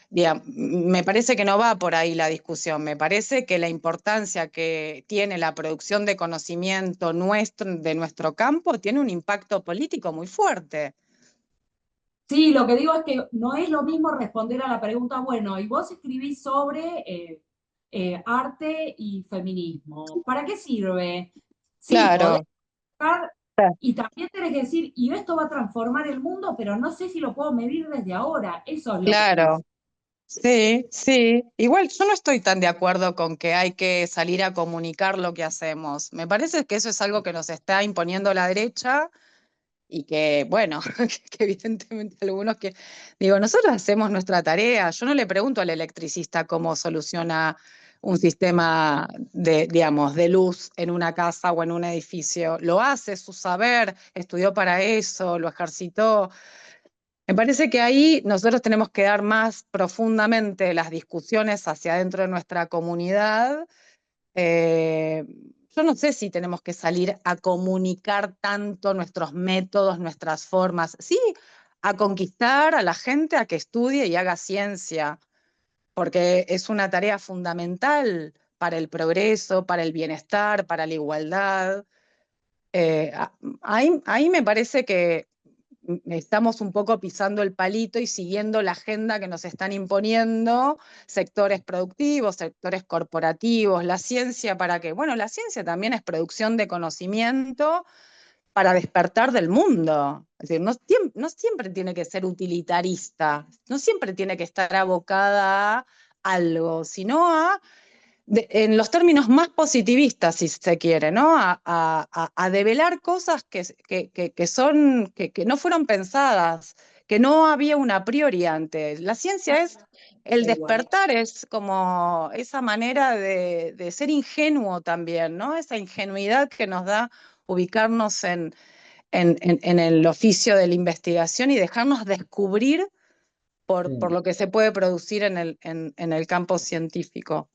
Me parece que no va por ahí la discusión, me parece que la importancia que tiene la producción de conocimiento de nuestro campo tiene un impacto político muy fuerte. Sí, lo que digo es que no es lo mismo responder a la pregunta, bueno, y vos escribís sobre arte y feminismo, ¿para qué sirve? Sí, podés Claro, buscar, y también tenés que decir, y esto va a transformar el mundo, pero no sé si lo puedo medir desde ahora, eso es lo que claro. pienso. Sí, sí. Igual yo no estoy tan de acuerdo con que hay que salir a comunicar lo que hacemos. Me parece que eso es algo que nos está imponiendo la derecha y que, bueno, que evidentemente algunos que, digo, nosotros hacemos nuestra tarea. Yo no le pregunto al electricista cómo soluciona un sistema de, digamos, de luz en una casa o en un edificio. Lo hace, es su saber, estudió para eso, lo ejercitó. Me parece que ahí nosotros tenemos que dar más profundamente las discusiones hacia adentro de nuestra comunidad. Eh, yo no sé si tenemos que salir a comunicar tanto nuestros métodos, nuestras formas. Sí, a conquistar a la gente a que estudie y haga ciencia, porque es una tarea fundamental para el progreso, para el bienestar, para la igualdad. Ahí me parece que estamos un poco pisando el palito y siguiendo la agenda que nos están imponiendo sectores productivos, sectores corporativos, la ciencia, ¿para qué? Bueno, la ciencia también es producción de conocimiento para despertar del mundo. Es decir, no siempre tiene que ser utilitarista, no siempre tiene que estar abocada a algo, sino a en los términos más positivistas, si se quiere, ¿no? A develar cosas que no fueron pensadas, que no había una a priori antes. La ciencia es el despertar, es como esa manera de ser ingenuo también, ¿no? Esa ingenuidad que nos da ubicarnos en el oficio de la investigación y dejarnos descubrir por lo que se puede producir en el campo científico.